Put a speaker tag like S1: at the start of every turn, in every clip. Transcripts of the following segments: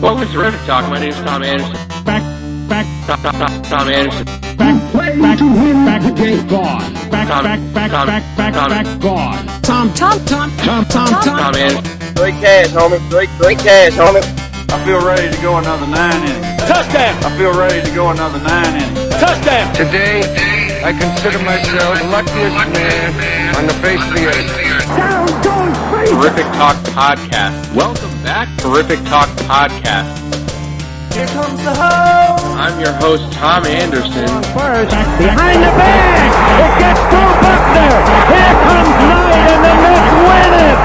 S1: Welcome to Terrific Talk. My name is Tom Anderson. Tom Anderson.
S2: Back to win the game. Gone. Back, gone. Tom
S1: Anderson.
S3: Great cash, homie.
S4: I feel ready to go another 9 innings.
S2: Touchdown.
S4: I feel ready to go another 9 innings.
S2: Touchdown.
S5: Today, I consider myself the luckiest man on the face of the earth.
S2: Sound goes crazy.
S1: Terrific Talk Podcast. Welcome back, Terrific Talk Podcast.
S3: Here comes the hose.
S1: I'm your host, Tom Anderson.
S2: First, behind the bag. It gets through Buckner. Here comes Knight, and the Mets win it.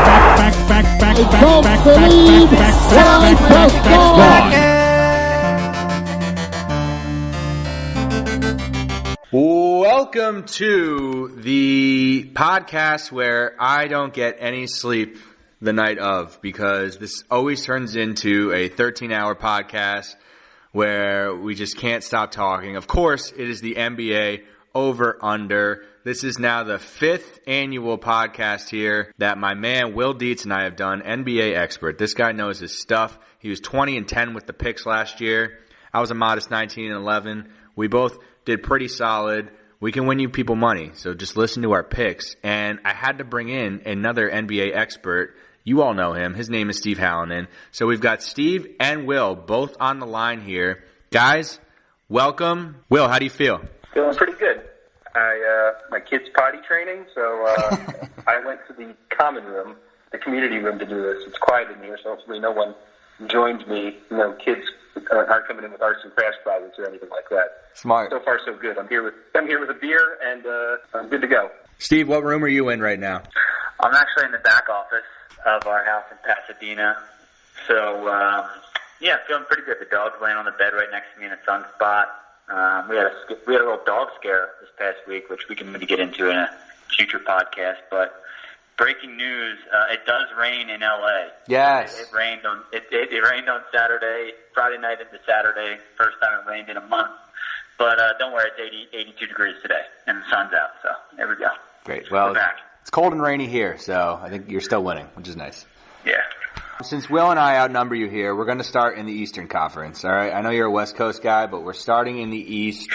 S6: Welcome to the podcast where I don't get any sleep the night of, because this always turns into a 13-hour podcast where we just can't stop talking. Of course, it is the NBA Over Under. This is now the 5th annual podcast here that my man Will Dietz and I have done, NBA expert. This guy knows his stuff. He was 20-10 with the picks last year. I was a modest 19-11. We both did pretty solid. We can win you people money, so just listen to our picks. And I had to bring in another NBA expert. You all know him. His name is Steve Hallinan. So we've got Steve and Will both on the line here. Guys, welcome. Will, how do you feel?
S3: Feeling pretty good. My kid's potty training, so I went to the common room, the community room, to do this. It's quiet in here, so hopefully no one joins me. No kids aren't coming in with arts and crafts projects or anything like that.
S6: Smart.
S3: So far, so good. I'm here with a beer, and I'm good to go.
S6: Steve, what room are you in right now?
S7: I'm actually in the back office of our house in Pasadena. So, feeling pretty good. The dog's laying on the bed right next to me in a sunspot. We had a little dog scare this past week, which we can maybe get into in a future podcast. But breaking news: it does rain in LA.
S6: Yes,
S7: it rained on Saturday, Friday night into Saturday. First time it rained in a month. But don't worry, it's 82 degrees today, and the sun's out. So there we go.
S6: Great. Well,
S7: we're back.
S6: It's cold and rainy here, so I think you're still winning, which is nice.
S7: Yeah.
S6: Since Will and I outnumber you here, we're going to start in the Eastern Conference, all right? I know you're a West Coast guy, but we're starting in the East,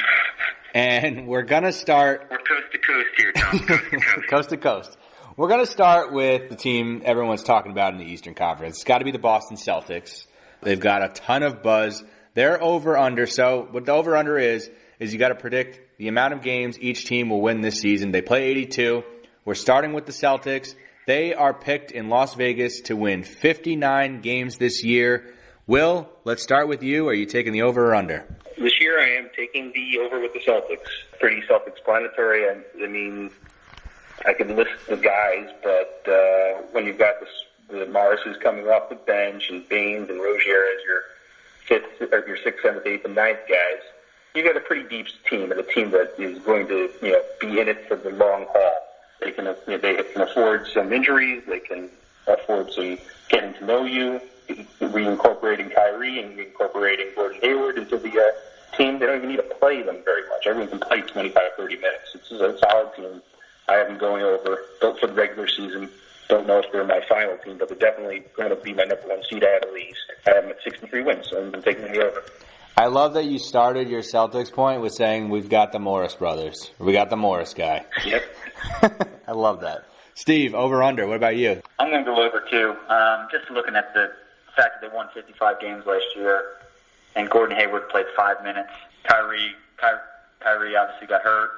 S6: and we're going to start...
S7: We're coast to coast here, Tom. Coast to coast.
S6: Coast to coast. We're going to start with the team everyone's talking about in the Eastern Conference. It's got to be the Boston Celtics. They've got a ton of buzz. They're over-under, so what the over-under is you got to predict the amount of games each team will win this season. They play 82. We're starting with the Celtics. They are picked in Las Vegas to win 59 games this year. Will, let's start with you. Are you taking the over or under?
S3: This year I am taking the over with the Celtics. Pretty self-explanatory. I mean, I can list the guys, but when you've got the Morrises coming off the bench and Baines and Rozier as your 6th, 7th, 8th, and 9th guys, you got a pretty deep team, and a team that is going to be in it for the long haul. They can afford some injuries. They can afford some getting to know you, reincorporating Kyrie and reincorporating Gordon Hayward into the team. They don't even need to play them very much. Everyone can play 25, 30 minutes. It's a solid team. I have them going over, built for the regular season. Don't know if they're my final team, but they're definitely going to be my number one seed. I have at least. I have them at 63 wins, so I'm taking the over.
S6: I love that you started your Celtics point with saying we've got the Morris brothers. We got the Morris guy.
S3: Yep.
S6: I love that. Steve, over under. What about you?
S7: I'm going to go over too. Just looking at the fact that they won 55 games last year, and Gordon Hayward played 5 minutes. Kyrie obviously got hurt.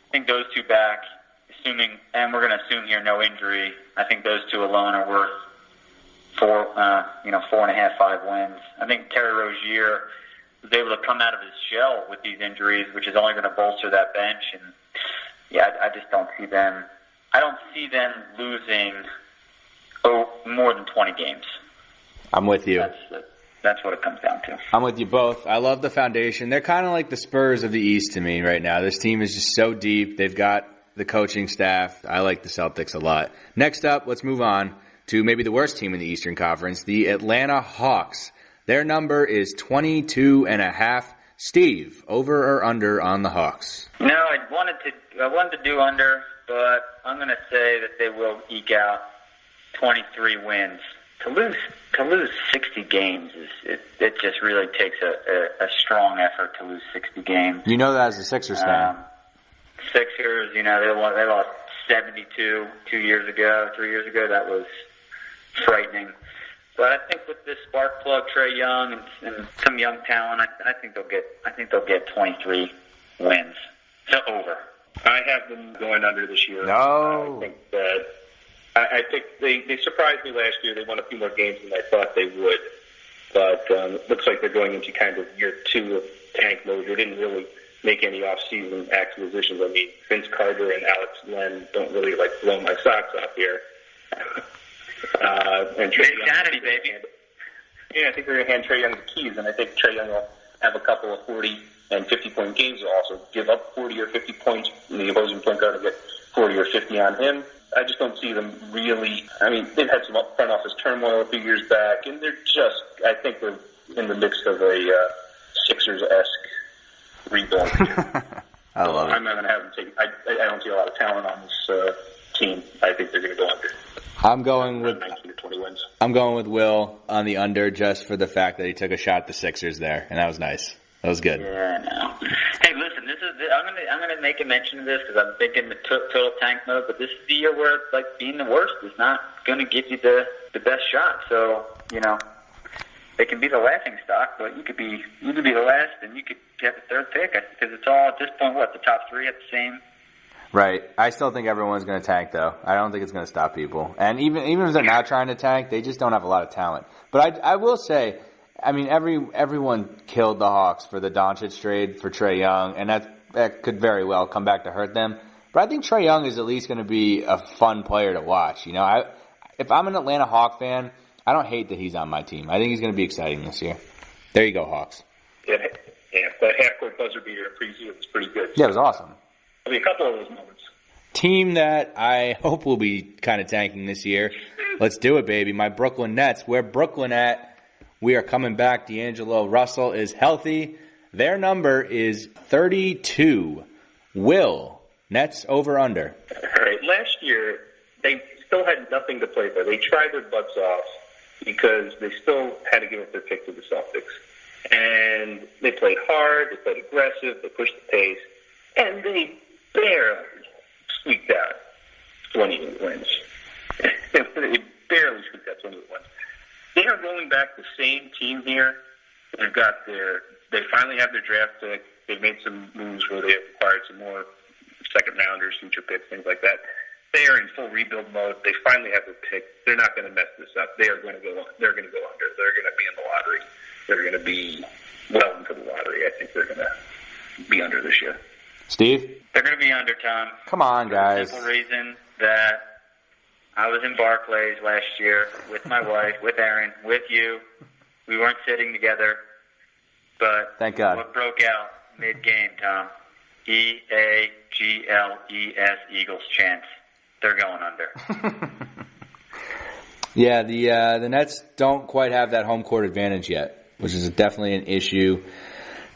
S7: I think those two back, and we're going to assume here no injury. I think those two alone are worth 4.5, 5 wins. I think Terry Rozier was able to come out of his shell with these injuries, which is only going to bolster that bench. And I just don't see them. I don't see them losing more than 20 games.
S6: I'm with you.
S7: That's what it comes down to.
S6: I'm with you both. I love the foundation. They're kind of like the Spurs of the East to me right now. This team is just so deep. They've got the coaching staff. I like the Celtics a lot. Next up, let's move on to maybe the worst team in the Eastern Conference, the Atlanta Hawks. Their number is 22.5. Steve, over or under on the Hawks?
S7: No, I wanted to do under, but I'm going to say that they will eke out 23 wins. To lose 60 games it just really takes a strong effort to lose 60 games.
S6: You know that as a Sixers fan.
S7: Sixers, they lost 72 3 years ago. That was frightening. But I think with this spark plug, Trae Young and some young talent, I think they'll get 23 wins. So over.
S3: I have them going under this year.
S6: No.
S3: I think they surprised me last year. They won a few more games than I thought they would. But it looks like they're going into kind of year 2 of tank mode. They didn't really make any off-season acquisitions. I mean, Vince Carter and Alex Len don't really, blow my socks off here. And Trae Young,
S7: insanity, baby.
S3: Yeah, I think they're going to hand Trae Young the keys, and I think Trae Young will have a couple of 40 and 50-point games. Will also give up 40 or 50 points, and the opposing point guard will get 40 or 50 on him. I just don't see them really. I mean, they've had some front office turmoil a few years back, and I think they're in the midst of a Sixers-esque rebuild.
S6: I love it.
S3: I'm not going to have them take. I don't see a lot of talent on this team. I think they're going to go under.
S6: I'm going with
S3: 19 to 20 wins.
S6: I'm going with Will on the under just for the fact that he took a shot at the Sixers there, and that was nice. That was good.
S7: Yeah, no. Hey, listen, I'm gonna make a mention of this because I'm thinking the total tank mode, but this is the year where being the worst is not going to give you the best shot. So it can be the laughing stock, but you could be the last, and you could get the third pick because it's all at this point the top 3 at the same.
S6: Right. I still think everyone's going to tank, though. I don't think it's going to stop people. And even if they're not trying to tank, they just don't have a lot of talent. But I will say, I mean, everyone killed the Hawks for the Doncic trade for Trae Young, and that could very well come back to hurt them. But I think Trae Young is at least going to be a fun player to watch. If I'm an Atlanta Hawk fan, I don't hate that he's on my team. I think he's going to be exciting this year. There you go, Hawks.
S3: Yeah, that half-court buzzer beater in preseason was pretty good.
S6: Yeah, it was awesome.
S3: I mean, a couple of those moments.
S6: Team that I hope will be kind of tanking this year. Let's do it, baby. My Brooklyn Nets. Where Brooklyn at? We are coming back. D'Angelo Russell is healthy. Their number is 32. Will, Nets over under.
S3: All right. Last year, they still had nothing to play for. They tried their butts off because they still had to give up their pick to the Celtics. And they played hard. They played aggressive. They pushed the pace. And they barely squeaked out 28 wins. They barely squeaked out 28 wins. They are rolling back the same team here. They finally have their draft pick. They've made some moves where they have acquired some more second rounders, future picks, things like that. They are in full rebuild mode. They finally have their pick. They're not going to mess this up. They're going to go under. They're going to be in the lottery. They're going to be well into the lottery. I think they're going to be under this year.
S6: Steve?
S7: They're going to be under, Tom.
S6: Come on, guys.
S7: For the simple reason that I was in Barclays last year with my wife, with Aaron, with you. We weren't sitting together, but
S6: thank God.
S7: What broke out mid-game, Tom? EAGLES, Eagles chants. They're going under.
S6: Yeah, the Nets don't quite have that home court advantage yet, which is definitely an issue.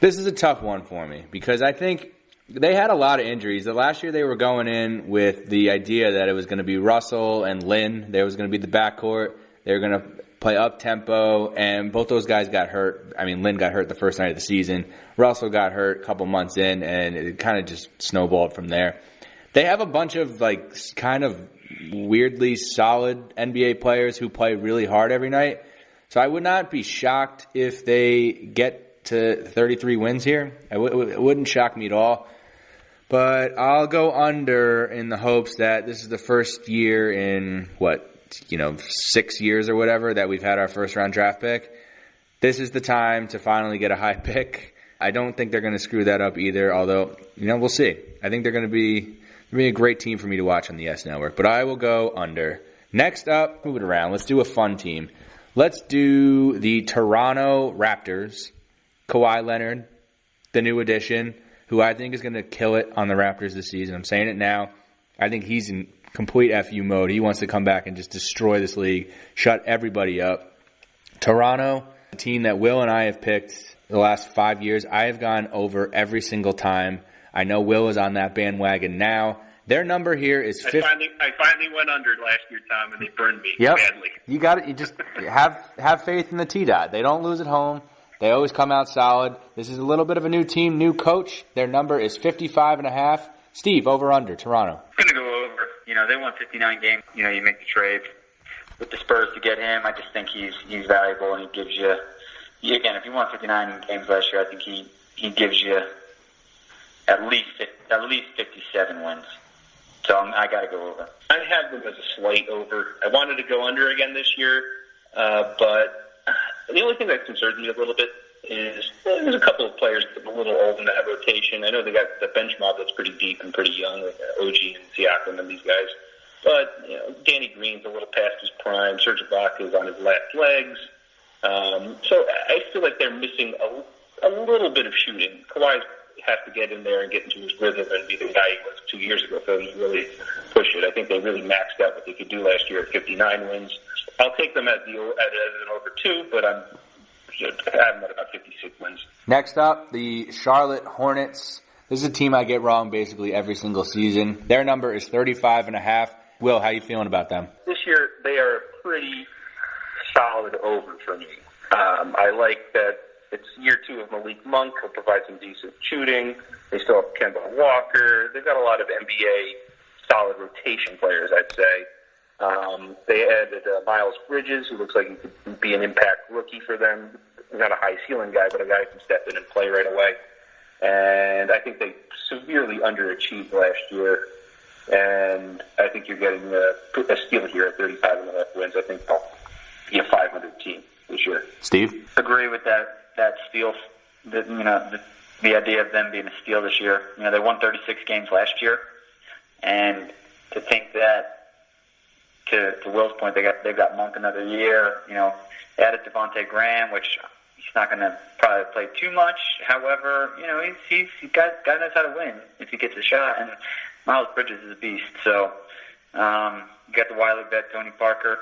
S6: This is a tough one for me because I think they had a lot of injuries. The last year they were going in with the idea that it was going to be Russell and Lynn. There was going to be the backcourt. They were going to play up-tempo, and both those guys got hurt. I mean, Lynn got hurt the first night of the season. Russell got hurt a couple months in, and it kind of just snowballed from there. They have a bunch of, kind of weirdly solid NBA players who play really hard every night. So I would not be shocked if they get to 33 wins here. It wouldn't shock me at all. But I'll go under in the hopes that this is the first year in, 6 years or whatever that we've had our first-round draft pick. This is the time to finally get a high pick. I don't think they're going to screw that up either, although, we'll see. I think they're going to be a great team for me to watch on the S Network, but I will go under. Next up, move it around. Let's do a fun team. Let's do the Toronto Raptors. Kawhi Leonard, the new addition, who I think is going to kill it on the Raptors this season. I'm saying it now. I think he's in complete FU mode. He wants to come back and just destroy this league, shut everybody up. Toronto, a team that Will and I have picked the last 5 years. I have gone over every single time. I know Will is on that bandwagon now, Their number here is 50.
S3: I finally went under last year, Tom, and they burned me
S6: Yep.
S3: badly.
S6: You got it. You just have faith in the T-Dot. They don't lose at home. They always come out solid. This is a little bit of a new team, new coach. Their number is 55.5. Steve, over under, Toronto.
S7: I'm going to go over. They won 59 games. You make the trade with the Spurs to get him. I just think he's valuable, and he gives you, again, if you won 59 games last year, I think he gives you at least 57 wins. So I got to go over.
S3: I have them as a slight over. I wanted to go under again this year, but the only thing that concerns me a little bit is there's a couple of players that are a little old in that rotation. I know they got the bench mob that's pretty deep and pretty young, like OG and Siakam and these guys. But Danny Green's a little past his prime. Serge Ibaka is on his last legs. So I feel like they're missing a little bit of shooting. Kawhi has to get in there and get into his rhythm and be the guy he was 2 years ago. So he really push it. I think they really maxed out what they could do last year at 59 wins. I'll take them as an over 2, but I have them at about 56 wins.
S6: Next up, the Charlotte Hornets. This is a team I get wrong basically every single season. Their number is 35.5. Will, how you feeling about them?
S3: This year, they are a pretty solid over for me. I like that it's year 2 of Malik Monk. He'll provide some decent shooting. They still have Kemba Walker. They've got a lot of NBA solid rotation players, I'd say. They added Miles Bridges, who looks like he could be an impact rookie for them. He's not a high ceiling guy, but a guy who can step in and play right away. And I think they severely underachieved last year. And I think you're getting a steal here at 35.5 wins. I think they'll be a 500 team this year.
S6: Steve?
S7: Agree with that steal. The idea of them being a steal this year. They won 36 games last year, and to think that, to Will's point, they've got Monk another year. Added Devontae Graham, which he's not going to probably play too much. However, he's guy knows how to win if he gets a shot, and Miles Bridges is a beast. So you got the Wiley bet, Tony Parker.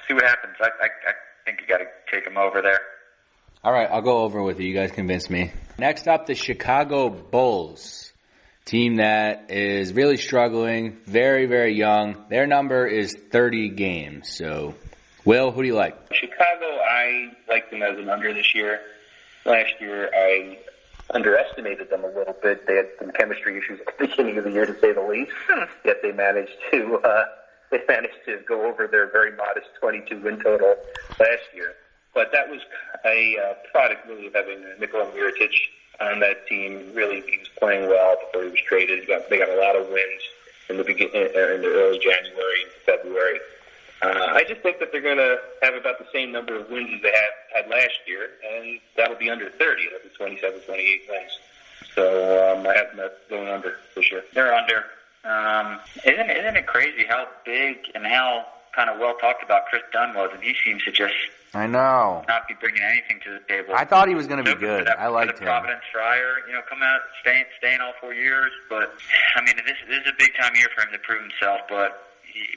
S7: See what happens. I think you got to take him over there.
S6: All right, I'll go over with you. You guys convinced me. Next up, the Chicago Bulls. Team that is really struggling, very, very young. Their number is 30 games. So, Will, who do you like?
S3: Chicago, I like them as an under this year. Last year, I underestimated them a little bit. They had some chemistry issues at the beginning of the year, to say the least. Yet they managed to go over their very modest 22 win total last year. But that was a product really of having Nikola Mirotic on that team. Really, he was playing well before he was traded. They got a lot of wins in the early January and February. I just think that they're going to have about the same number of wins as they had last year, and that'll be under 30. It'll be 27, 28 wins. So I have them going under this year.
S7: They're under. Isn't it crazy how big and how kind of well talked about Chris Dunn was, and he seems to just
S6: I know
S7: not be bringing anything to the table.
S6: I thought he was going to be good. I liked him.
S7: Providence Friar, come out, staying all 4 years. But I mean, this is a big time year for him to prove himself. But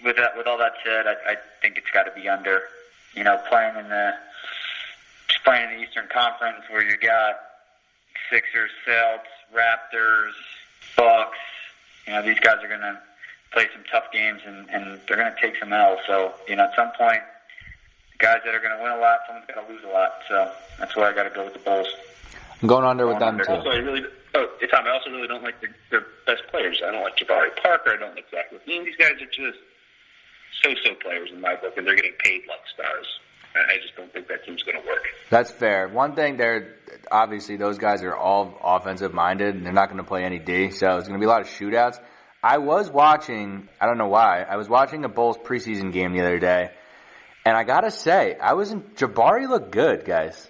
S7: with all that said, I think it's got to be under. Playing in the Eastern Conference where you got Sixers, Celtics, Raptors, Bucks. These guys are going to play some tough games and they're going to take some L's. So, at some point, the guys that are going to win a lot, someone's going to lose a lot. So that's why I got to go with the Bulls.
S6: I'm going under with them, too.
S3: Also, Tom, I also really don't like their best players. I don't like Jabari Parker. I don't like Zach LaVine. These guys are just so-so players in my book, and they're getting paid like stars. I just don't think that team's going to work.
S6: That's fair. One thing, obviously those guys are all offensive-minded, and they're not going to play any D, so it's going to be a lot of shootouts. I was watching, I don't know why, I was watching a Bulls preseason game the other day, and I got to say, Jabari looked good, guys.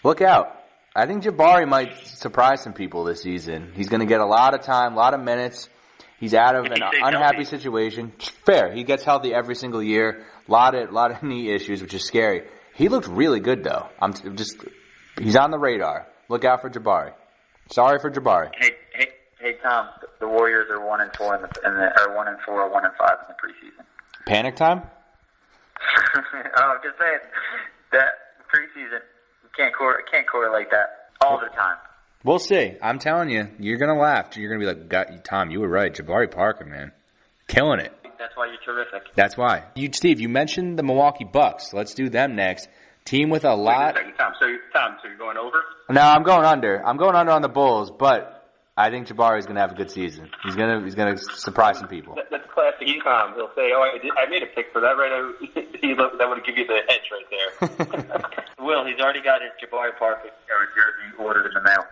S6: Look out. I think Jabari might surprise some people this season. He's going to get a lot of time, a lot of minutes. He's out of an unhappy situation. Fair. He gets healthy every single year. A lot of knee issues, which is scary. He looked really good, though. He's on the radar. Look out for Jabari. Sorry for Jabari.
S7: Hey, Tom. The Warriors are 1-4 or 1-5 in the preseason.
S6: Panic time?
S7: I'm just saying that preseason you can't correlate that all the time.
S6: We'll see. I'm telling you, you're going to laugh. You're going to be like, God, Tom, you were right. Jabari Parker, man. Killing it.
S7: That's why you're terrific.
S6: That's why. Steve, you mentioned the Milwaukee Bucks. Let's do them next. Team with a lot.
S3: Wait a second, Tom. So you're going over?
S6: No, I'm going under. I'm going under on the Bulls, but I think Jabari's going to have a good season. He's going to surprise some people.
S3: That's classic Tom. He'll say, I made a pick for that, right? That would give you the edge right there.
S7: Will, he's already got his Jabari Parker jersey ordered in the mail.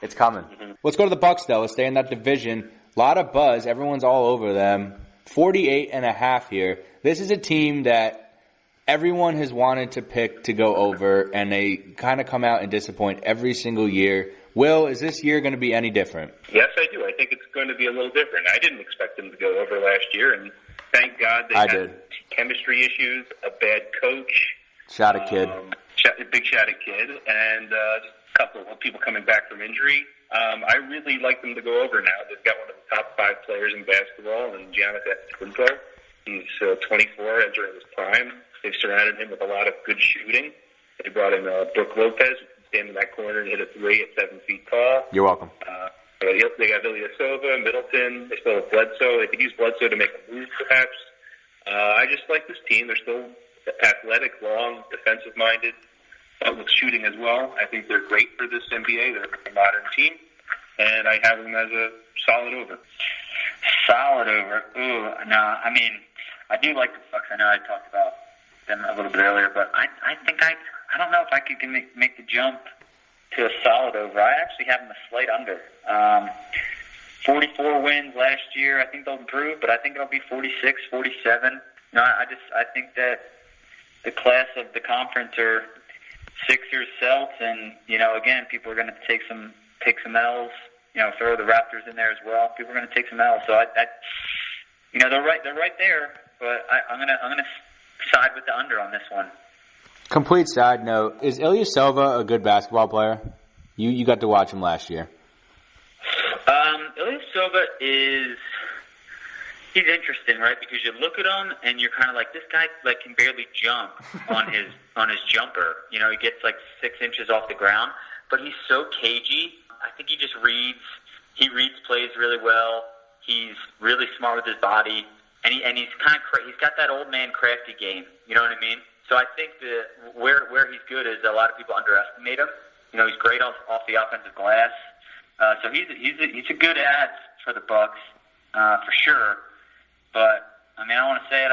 S6: It's coming. Mm-hmm. Let's go to the Bucks, though. Let's stay in that division. A lot of buzz. Everyone's all over them. 48.5 here. This is a team that everyone has wanted to pick to go over, and they kind of come out and disappoint every single year. Will, is this year going to be any different?
S3: Yes, I do. I think it's going to be a little different. I didn't expect them to go over last year, and thank God they had chemistry issues, a bad coach.
S6: Shot a kid.
S3: Big shot at kid, and just a couple of people coming back from injury. I really like them to go over now. They've got one of the top 5 players in basketball, and Giannis Antetokounmpo. He's 24, entering his prime. They've surrounded him with a lot of good shooting. They brought in Brook Lopez, who can stand in that corner and hit a 3 at 7 feet tall.
S6: You're welcome.
S3: They got Ilyasova, Middleton. They still have Bledsoe. They could use Bledsoe to make a move, perhaps. I just like this team. They're still athletic, long, defensive-minded, with shooting as well. I think they're great for this NBA. They're a modern team, and I have them as a solid over.
S7: Solid over. Ooh, no, I mean, I do like the Bucks. I know I talked about them a little bit earlier, but I think I don't know if I could make the jump to a solid over. I actually have them a slight under. 44 wins last year. I think they'll improve, but I think it'll be 46, 47. No, I think that the class of the conference are Sixers, Celts, and again, people are going to take some L's. Throw the Raptors in there as well. People are going to take some L's. So they're right there. But I'm gonna side with the under on this one.
S6: Complete side note: is Ilyasova a good basketball player? You got to watch him last year.
S7: Ilyasova he's interesting, right? Because you look at him and you're kind of like, this guy can barely jump on his jumper. He gets 6 inches off the ground, but he's so cagey. I think he just reads plays really well. He's really smart with his body, and he's kind of he's got that old man crafty game. You know what I mean? So I think that where he's good is a lot of people underestimate him. He's great off the offensive glass. So he's a good ad for the Bucks for sure. But I mean, I don't want to say it.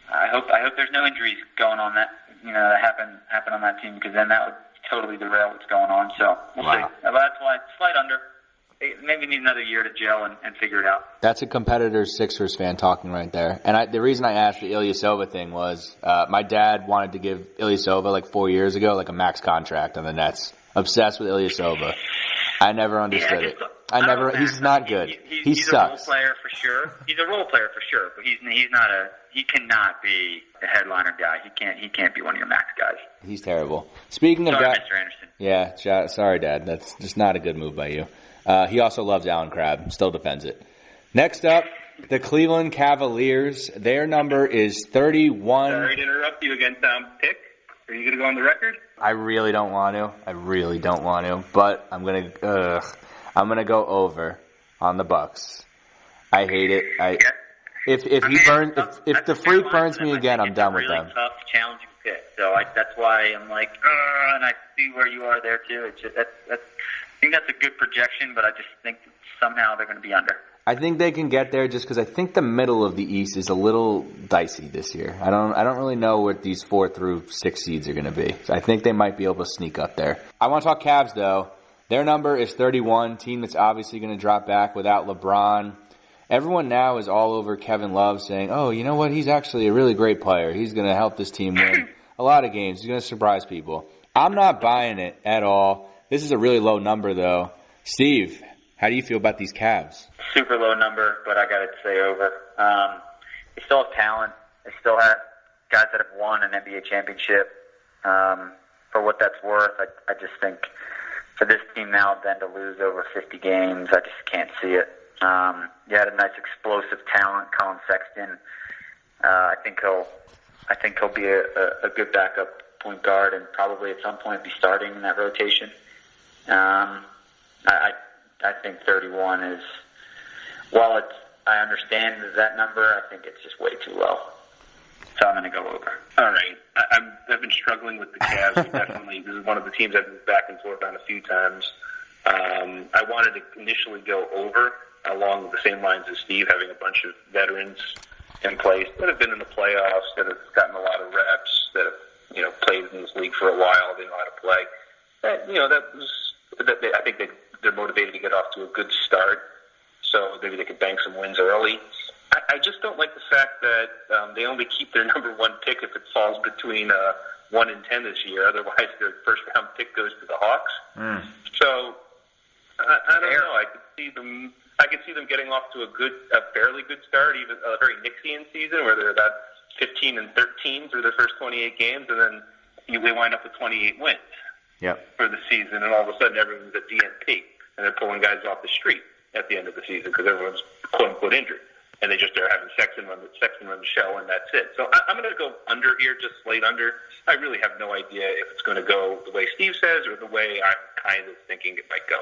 S7: I hope there's no injuries going on that that happen on that team, because then that would totally derail what's going on. So we'll see. That's why it's slight under. Maybe need another year to gel and figure it out.
S6: That's a competitor Sixers fan talking right there. And the reason I asked the Ilyasova thing was my dad wanted to give Ilyasova 4 years ago a max contract on the Nets. Obsessed with Ilyasova. I never understood it. He's not good. He sucks.
S7: He's a role player for sure. He's a role player for sure, but he cannot be the headliner guy. He can't be one of your max guys.
S6: He's terrible. Speaking of
S7: Mr. Anderson.
S6: Yeah, sorry, Dad. That's just not a good move by you. He also loves Alan Crabb. Still defends it. Next up, the Cleveland Cavaliers. Their number is 31.
S3: Sorry to interrupt you again, Tom. Pick? Are you going to go on the record?
S6: I really don't want to. But I'm gonna go over on the Bucks. I hate it. If the freak burns me again, I'm done with them.
S7: It's a really tough, challenging pick. So that's why I'm like, and I see where you are there too. It's just, I think that's a good projection, but I just think somehow they're going to be under.
S6: I think they can get there just because I think the middle of the East is a little dicey this year. I don't really know what these 4 through 6 seeds are going to be. So I think they might be able to sneak up there. I want to talk Cavs though. Their number is 31. Team that's obviously going to drop back without LeBron. Everyone now is all over Kevin Love, saying, "Oh, you know what? He's actually a really great player. He's going to help this team win a lot of games. He's going to surprise people." I'm not buying it at all. This is a really low number though. Steve, how do you feel about these Cavs?
S7: Super low number, but I got to say over. They still have talent. They still have guys that have won an NBA championship. For what that's worth, I just think for this team now then to lose over 50 games, I just can't see it. You had a nice explosive talent, Colin Sexton. I think he'll be a good backup point guard and probably at some point be starting in that rotation. I think 31 is, while I understand that number, I think it's just way too low. So I'm going to go over.
S3: All right. I've been struggling with the Cavs. Definitely, this is one of the teams I've moved back and forth on a few times. I wanted to initially go over along the same lines as Steve, having a bunch of veterans in place that have been in the playoffs, that have gotten a lot of reps, that have played in this league for a while, they know how to play. I think they're motivated to get off to a good start, so maybe they could bank some wins early. I just don't like the fact that they only keep their number one pick if it falls between 1 and 10 this year. Otherwise, their first round pick goes to the Hawks. So I don't know. I could see them getting off to a fairly good start, even a very Knicksian season where they're about 15 and 13 through their first 28 games, and then they wind up with 28 wins for the season, and all of a sudden everyone's at DNP, and they're pulling guys off the street at the end of the season because everyone's quote-unquote injured. And they just are having Sexton run the show, and that's it. So I'm going to go under here, just slight under. I really have no idea if it's going to go the way Steve says or the way I'm kind of thinking it might go.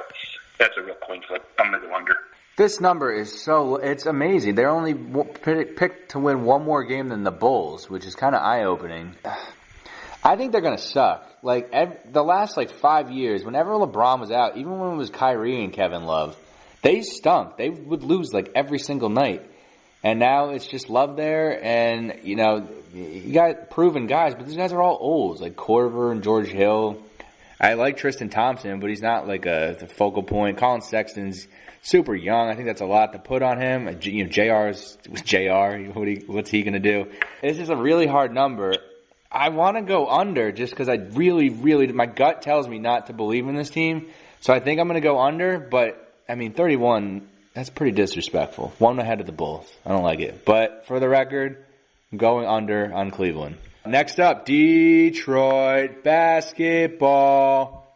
S3: That's a real coin flip. I'm going to go under.
S6: This number is it's amazing. They're only picked to win one more game than the Bulls, which is kind of eye-opening. I think they're going to suck. The last 5 years, whenever LeBron was out, even when it was Kyrie and Kevin Love, they stunk. They would lose every single night. And now it's just Love there, and, you got proven guys, but these guys are all old, like Korver and George Hill. I like Tristan Thompson, but he's not the focal point. Colin Sexton's super young. I think that's a lot to put on him. JR's JR. What's he going to do? It's just a really hard number. I want to go under just because I really, my gut tells me not to believe in this team. So I think I'm going to go under, but, 31... that's pretty disrespectful. One ahead of the Bulls. I don't like it. But for the record, I'm going under on Cleveland. Next up, Detroit basketball.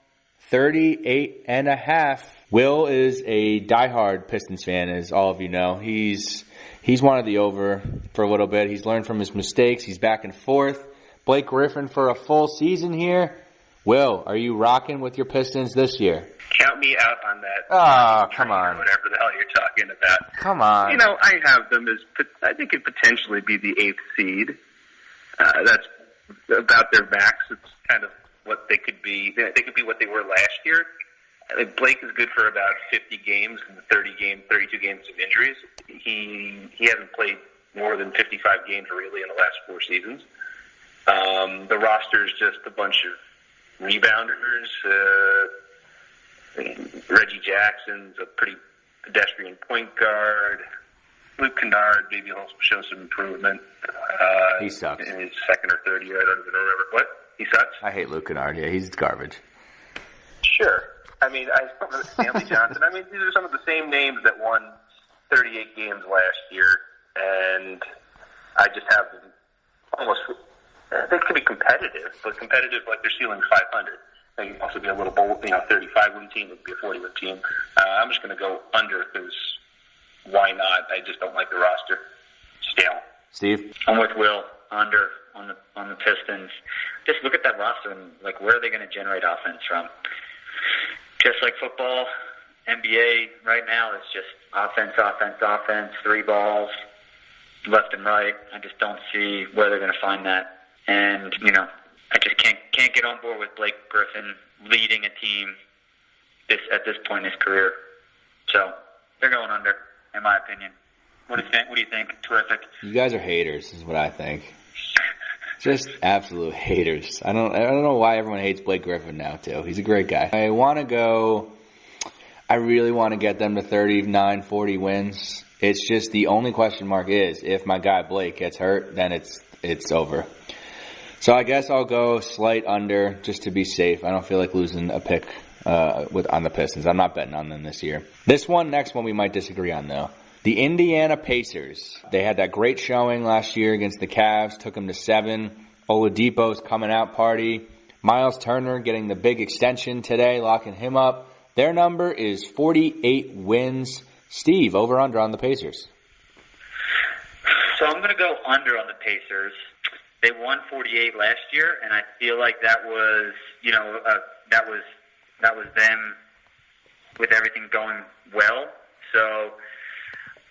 S6: 38.5. Will is a diehard Pistons fan, as all of you know. He's wanted the over for a little bit. He's learned from his mistakes. He's back and forth. Blake Griffin for a full season here. Will, are you rocking with your Pistons this year?
S3: Count me out on that.
S6: Oh, come on.
S3: Whatever the hell you're talking about.
S6: Come on.
S3: I have them as, I think it potentially be the 8th seed. That's about their max. It's kind of what they could be. They could be what they were last year. I think Blake is good for about 50 games and 32 games of injuries. He hasn't played more than 55 games really in the last 4 seasons. The roster is just a bunch of rebounders. Reggie Jackson's a pretty pedestrian point guard. Luke Kennard, maybe he'll show some improvement.
S6: He sucks.
S3: In his second or third year, I don't even remember. What? He sucks?
S6: I hate Luke Kennard. Yeah, he's garbage.
S3: Sure. I Stanley Johnson. These are some of the same names that won 38 games last year, and I just have them almost. They could be competitive, but competitive like they're ceiling 500. They can also be a little bold, 35-win team. It could be a 40-win team. I'm just going to go under because why not? I just don't like the roster. Stale.
S6: Steve?
S7: I'm with Will. Under on the Pistons. Just look at that roster and where are they going to generate offense from? Just like football, NBA right now is just offense, 3 balls, left and right. I just don't see where they're going to find that. And, I just can't get on board with Blake Griffin leading a team at this point in his career. So they're going under, in my opinion. What do you think? Terrific.
S6: You guys are haters, is what I think. Just absolute haters. I don't know why everyone hates Blake Griffin now too. He's a great guy. I really want to get them to 39, 40 wins. It's just the only question mark is if my guy Blake gets hurt, then it's over. So I guess I'll go slight under just to be safe. I don't feel like losing a pick on the Pistons. I'm not betting on them this year. Next one we might disagree on though. The Indiana Pacers. They had that great showing last year against the Cavs, took them to 7. Oladipo's coming out party. Miles Turner getting the big extension today, locking him up. Their number is 48 wins. Steve, over under on the Pacers.
S7: So I'm going to go under on the Pacers. They won 48 last year, and I feel like that was that was them with everything going well. So,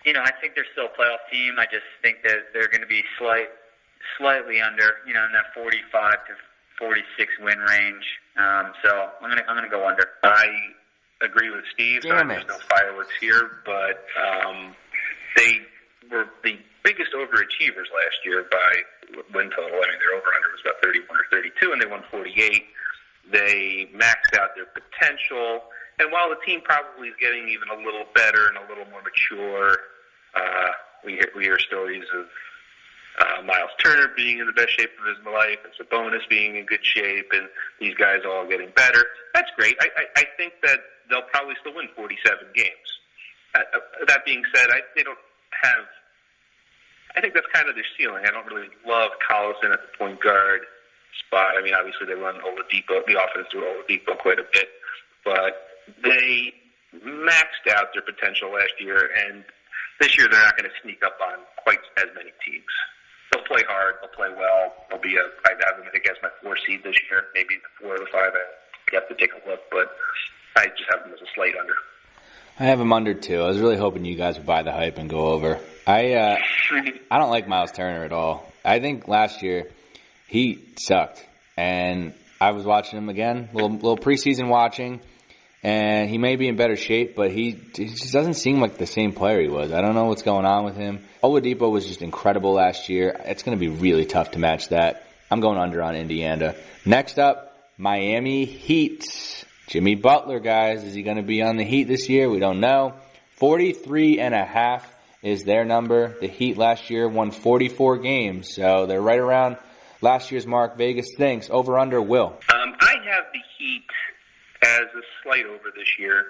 S7: I think they're still a playoff team. I just think that they're going to be slightly under, in that 45 to 46 win range. So I'm gonna go under.
S3: I agree with Steve. There's no fireworks here, but they were the biggest overachievers last year by win total. I mean, their over-under was about 31 or 32, and they won 48. They maxed out their potential, and while the team probably is getting even a little better and a little more mature, we hear stories of Miles Turner being in the best shape of his life, and Sabonis being in good shape, and these guys all getting better. That's great. I think that they'll probably still win 47 games. That being said, they don't have. I think that's kind of their ceiling. I don't really love Collison at the point guard spot. I mean, obviously they run Oladipo, the offense through Oladipo quite a bit, but they maxed out their potential last year, and this year they're not going to sneak up on quite as many teams. They'll play hard. They'll play well. I'd have them, I think, as my 4 seed this year, maybe the 4 or the 5. I have to take a look, but I just have them as a slight under.
S6: I have them under too. I was really hoping you guys would buy the hype and go over. I don't like Miles Turner at all. I think last year he sucked, and I was watching him again, little preseason watching, and he may be in better shape, but he just doesn't seem like the same player he was. I don't know what's going on with him. Oladipo was just incredible last year. It's going to be really tough to match that. I'm going under on Indiana. Next up, Miami Heat. Jimmy Butler, guys. Is he going to be on the Heat this year? We don't know. 43.5 is their number. The Heat last year won 44 games, so they're right around last year's mark. Vegas thinks. Over under, Will.
S3: I have the Heat as a slight over this year.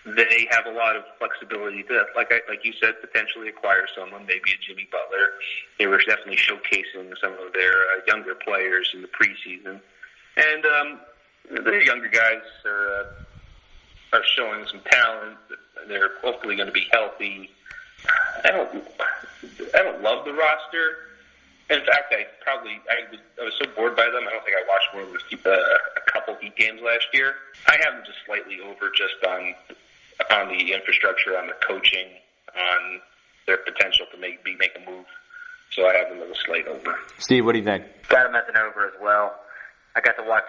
S3: They have a lot of flexibility to, like you said, potentially acquire someone, maybe a Jimmy Butler. They were definitely showcasing some of their younger players in the preseason. And the younger guys are showing some talent. They're hopefully going to be healthy. I don't love the roster. In fact, I was so bored by them. I don't think I watched more than a couple Heat games last year. I have them just slightly over, just on the infrastructure, on the coaching, on their potential to make a move. So I have them as a slight over.
S6: Steve, what do you think?
S7: Got them as an over as well. I got to watch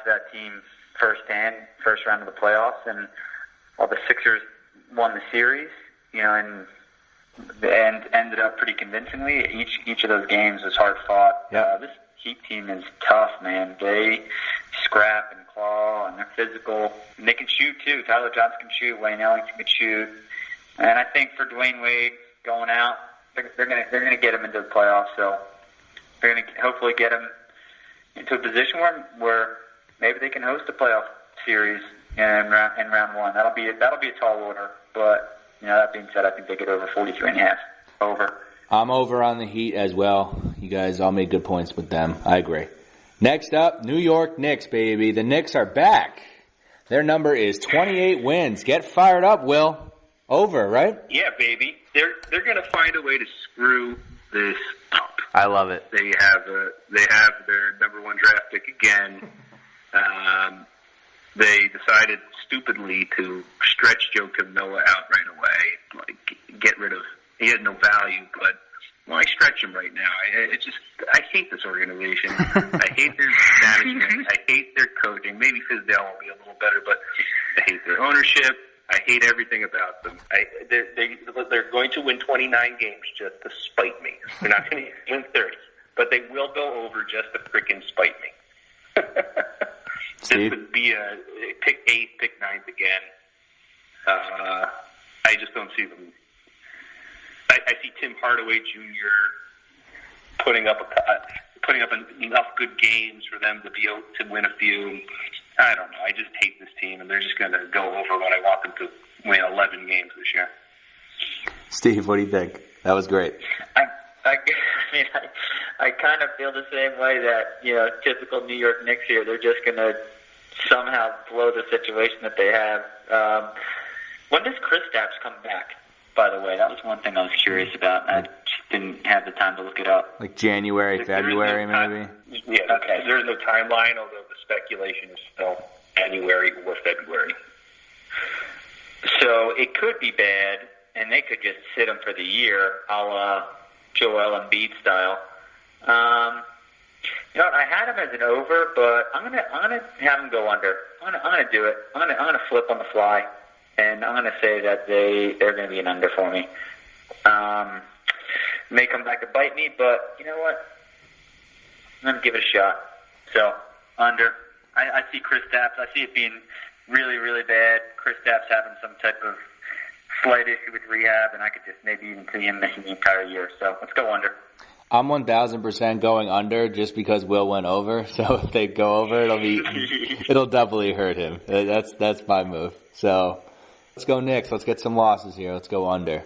S7: that team firsthand, first round of the playoffs, and while the Sixers won the series, and ended up pretty convincingly. Each of those games was hard fought.
S6: Yeah.
S7: This Heat team is tough, man. They scrap and claw, and they're physical. And they can shoot too. Tyler Johnson can shoot. Wayne Ellington can shoot. And I think for Dwayne Wade going out, they're gonna get him into the playoffs. So they're gonna hopefully get him into a position where maybe they can host a playoff series in round one. That'll be a tall order, but that being said, I think they get over 43.5. Over.
S6: I'm over on the Heat as well. You guys all made good points with them. I agree. Next up, New York Knicks, baby. The Knicks are back. Their number is 28 wins. Get fired up, Will. Over, right?
S3: Yeah, baby. They're going to find a way to screw this up.
S6: I love it.
S3: They have their number 1 draft pick again. They decided stupidly to stretch Joakim Noah out right away, get rid of. He had no value, but why stretch him right now? I hate this organization. I hate their management. I hate their coaching. Maybe Fizdale will be a little better, but I hate their ownership. I hate everything about them. They're going to win 29 games just to spite me. They're not going to win 30, but they will go over just to freaking spite me. This would be a pick 8th, pick 9th again. I just don't see them. I see Tim Hardaway Jr. putting up enough good games for them to win a few. I don't know. I just hate this team, and they're just going to go over what I want them to win 11 games this year.
S6: Steve, what do you think? That was great.
S7: I kind of feel the same way that, typical New York Knicks here, they're just going to somehow blow the situation that they have. When does Kristaps come back, by the way? That was one thing I was curious about. I just didn't have the time to look it up.
S6: Like January, February, maybe?
S3: Yeah, okay. There's no timeline, although the speculation is still January or February.
S7: So it could be bad, and they could just sit him for the year, a la Joel Embiid style. You know what? I had him as an over, but I'm gonna have him go under. I'm gonna do it. I'm gonna flip on the fly, and I'm gonna say that they're gonna be an under for me. May come back to bite me, but you know what? I'm gonna give it a shot. So under. I see Kristaps. I see it being really, really bad. Kristaps having some type of slight issue with rehab, and I could just maybe even see him missing the entire year. So let's go under.
S6: I'm 1,000% going under just because Will went over. So if they go over, it'll definitely hurt him. That's my move. So let's go Knicks. Let's get some losses here. Let's go under.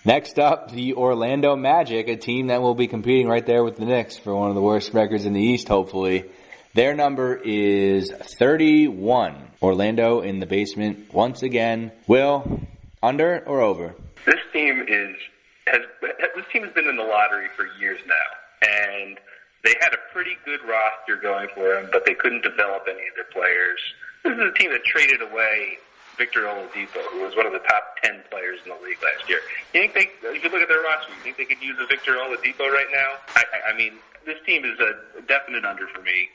S6: Next up, the Orlando Magic, a team that will be competing right there with the Knicks for one of the worst records in the East, hopefully. Their number is 31. Orlando in the basement once again. Will, under or over?
S3: This team has been in the lottery for years now, and they had a pretty good roster going for them, but they couldn't develop any of their players. This is a team that traded away Victor Oladipo, who was one of the top 10 players in the league last year. You think if you look at their roster, you think they could use a Victor Oladipo right now? I mean, this team is a definite under for me.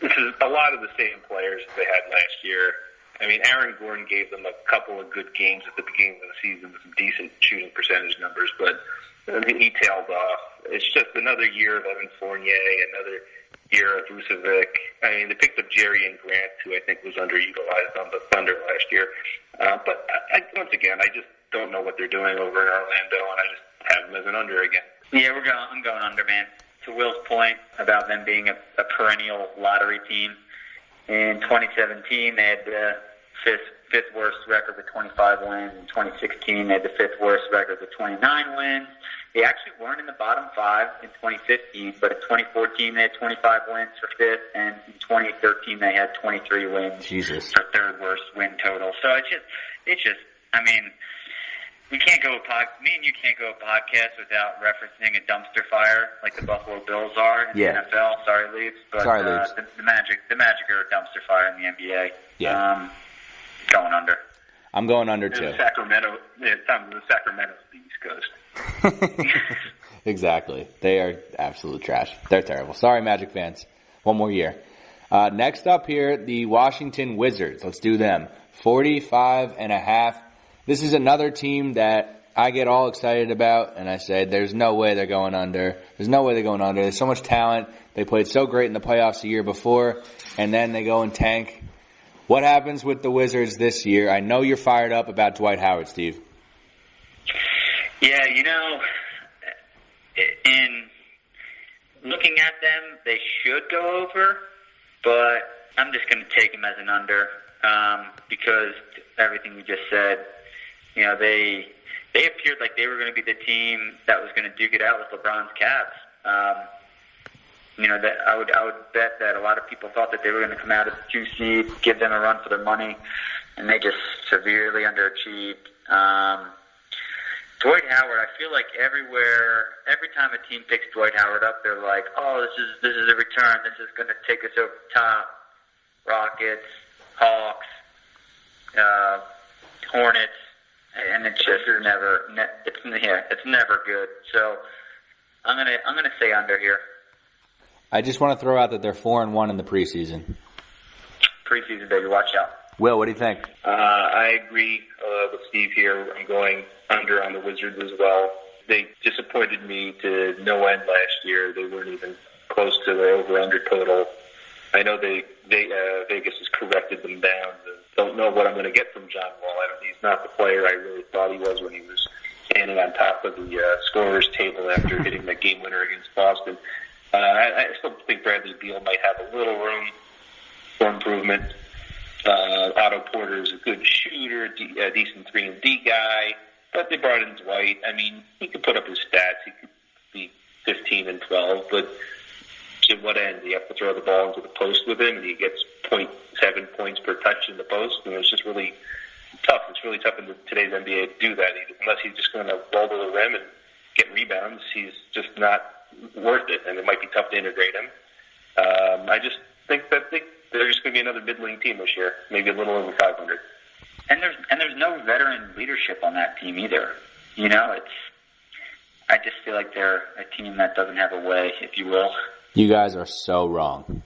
S3: This is a lot of the same players that they had last year. I mean, Aaron Gordon gave them a couple of good games at the beginning of the season with some decent shooting percentage numbers, but he tailed off. It's just another year of Evan Fournier, another year of Vucevic. I mean, they picked up Jerry and Grant, who I think was underutilized on the Thunder last year. But once again, I just don't know what they're doing over in Orlando, and I just have them as an under again.
S7: Yeah, I'm going under, man. To Will's point about them being a perennial lottery team, in 2017 they had the fifth worst record with 25 wins. In 2016 they had the fifth worst record with 29 wins. They actually weren't in the bottom five in 2015, but in 2014 they had 25 wins for fifth, and in 2013 they had 23 wins for third worst win total. So it's just, I mean, me and you can't go a podcast without referencing a dumpster fire like the Buffalo Bills are in the NFL. Sorry, Leafs, but the Magic are a dumpster fire in the NBA. Yeah, going under.
S6: I'm going under too.
S3: Sacramento, it's time the Sacramento of the East Coast.
S6: Exactly. They are absolute trash. They're terrible. Sorry, Magic fans. One more year. Next up here, the Washington Wizards. Let's do them. 45.5. This is another team that I get all excited about, and I said, there's no way they're going under. There's no way they're going under. There's so much talent. They played so great in the playoffs the year before, and then they go and tank. What happens with the Wizards this year? I know you're fired up about Dwight Howard, Steve.
S7: Yeah, you know, in looking at them, they should go over, but I'm just going to take them as an under because everything you just said. You know, they appeared like they were going to be the team that was going to duke it out with LeBron's Cavs. You know, that I would bet that a lot of people thought that they were going to come out as a 2 seed, give them a run for their money, and they just severely underachieved. Dwight Howard, I feel like every time a team picks Dwight Howard up, they're like, oh, this is a return. This is going to take us over the top. Rockets, Hawks, Hornets. And it's just it's never good. So I'm gonna say under here.
S6: I just want to throw out that they're 4-1 in the preseason.
S7: Preseason, baby, watch out.
S6: Will, what do you think?
S3: I agree with Steve here. I'm going under on the Wizards as well. They disappointed me to no end last year. They weren't even close to the over/under total. I know Vegas has corrected them down. Don't know what I'm going to get from John Wall. He's not the player I really thought he was when he was standing on top of the scorer's table after hitting the game winner against Boston. I still think Bradley Beal might have a little room for improvement. Otto Porter is a good shooter, a decent 3-and-D guy, but they brought in Dwight. I mean, he could put up his stats. He could be 15 and 12, but to what end? You have to throw the ball into the post with him, and he gets 0.7 points per touch in the post, and it's just really tough. It's really tough in today's NBA to do that, unless he's just going to roll to the rim and get rebounds. He's just not worth it, and it might be tough to integrate him. I just think that they're just going to be another mid-league team this year, maybe a little over 500.
S7: And there's no veteran leadership on that team either. You know, I just feel like they're a team that doesn't have a way, if you will.
S6: You guys are so wrong.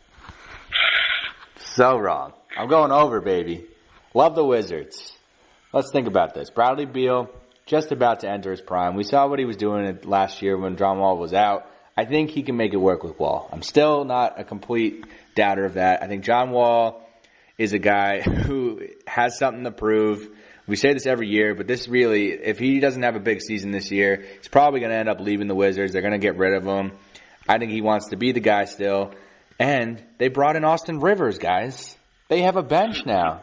S6: So wrong. I'm going over, baby. Love the Wizards. Let's think about this. Bradley Beal, just about to enter his prime. We saw what he was doing last year when John Wall was out. I think he can make it work with Wall. I'm still not a complete doubter of that. I think John Wall is a guy who has something to prove. We say this every year, but this really, if he doesn't have a big season this year, he's probably going to end up leaving the Wizards. They're going to get rid of him. I think he wants to be the guy still. And they brought in Austin Rivers, guys. They have a bench now.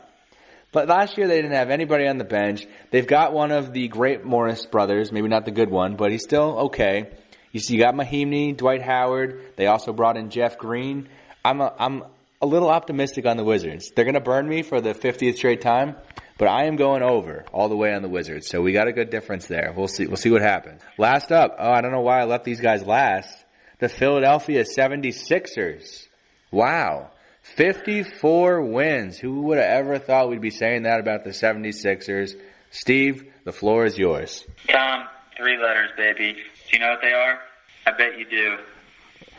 S6: But last year they didn't have anybody on the bench. They've got one of the great Morris brothers, maybe not the good one, but he's still okay. You got Mahinmi, Dwight Howard. They also brought in Jeff Green. I'm a little optimistic on the Wizards. They're going to burn me for the 50th straight time, but I am going over all the way on the Wizards. So we got a good difference there. We'll see what happens. Last up, I don't know why I left these guys last. The Philadelphia 76ers. Wow. 54 wins. Who would have ever thought we'd be saying that about the 76ers? Steve, the floor is yours.
S7: Tom, 3 letters, baby. Do you know what they are? I bet you do.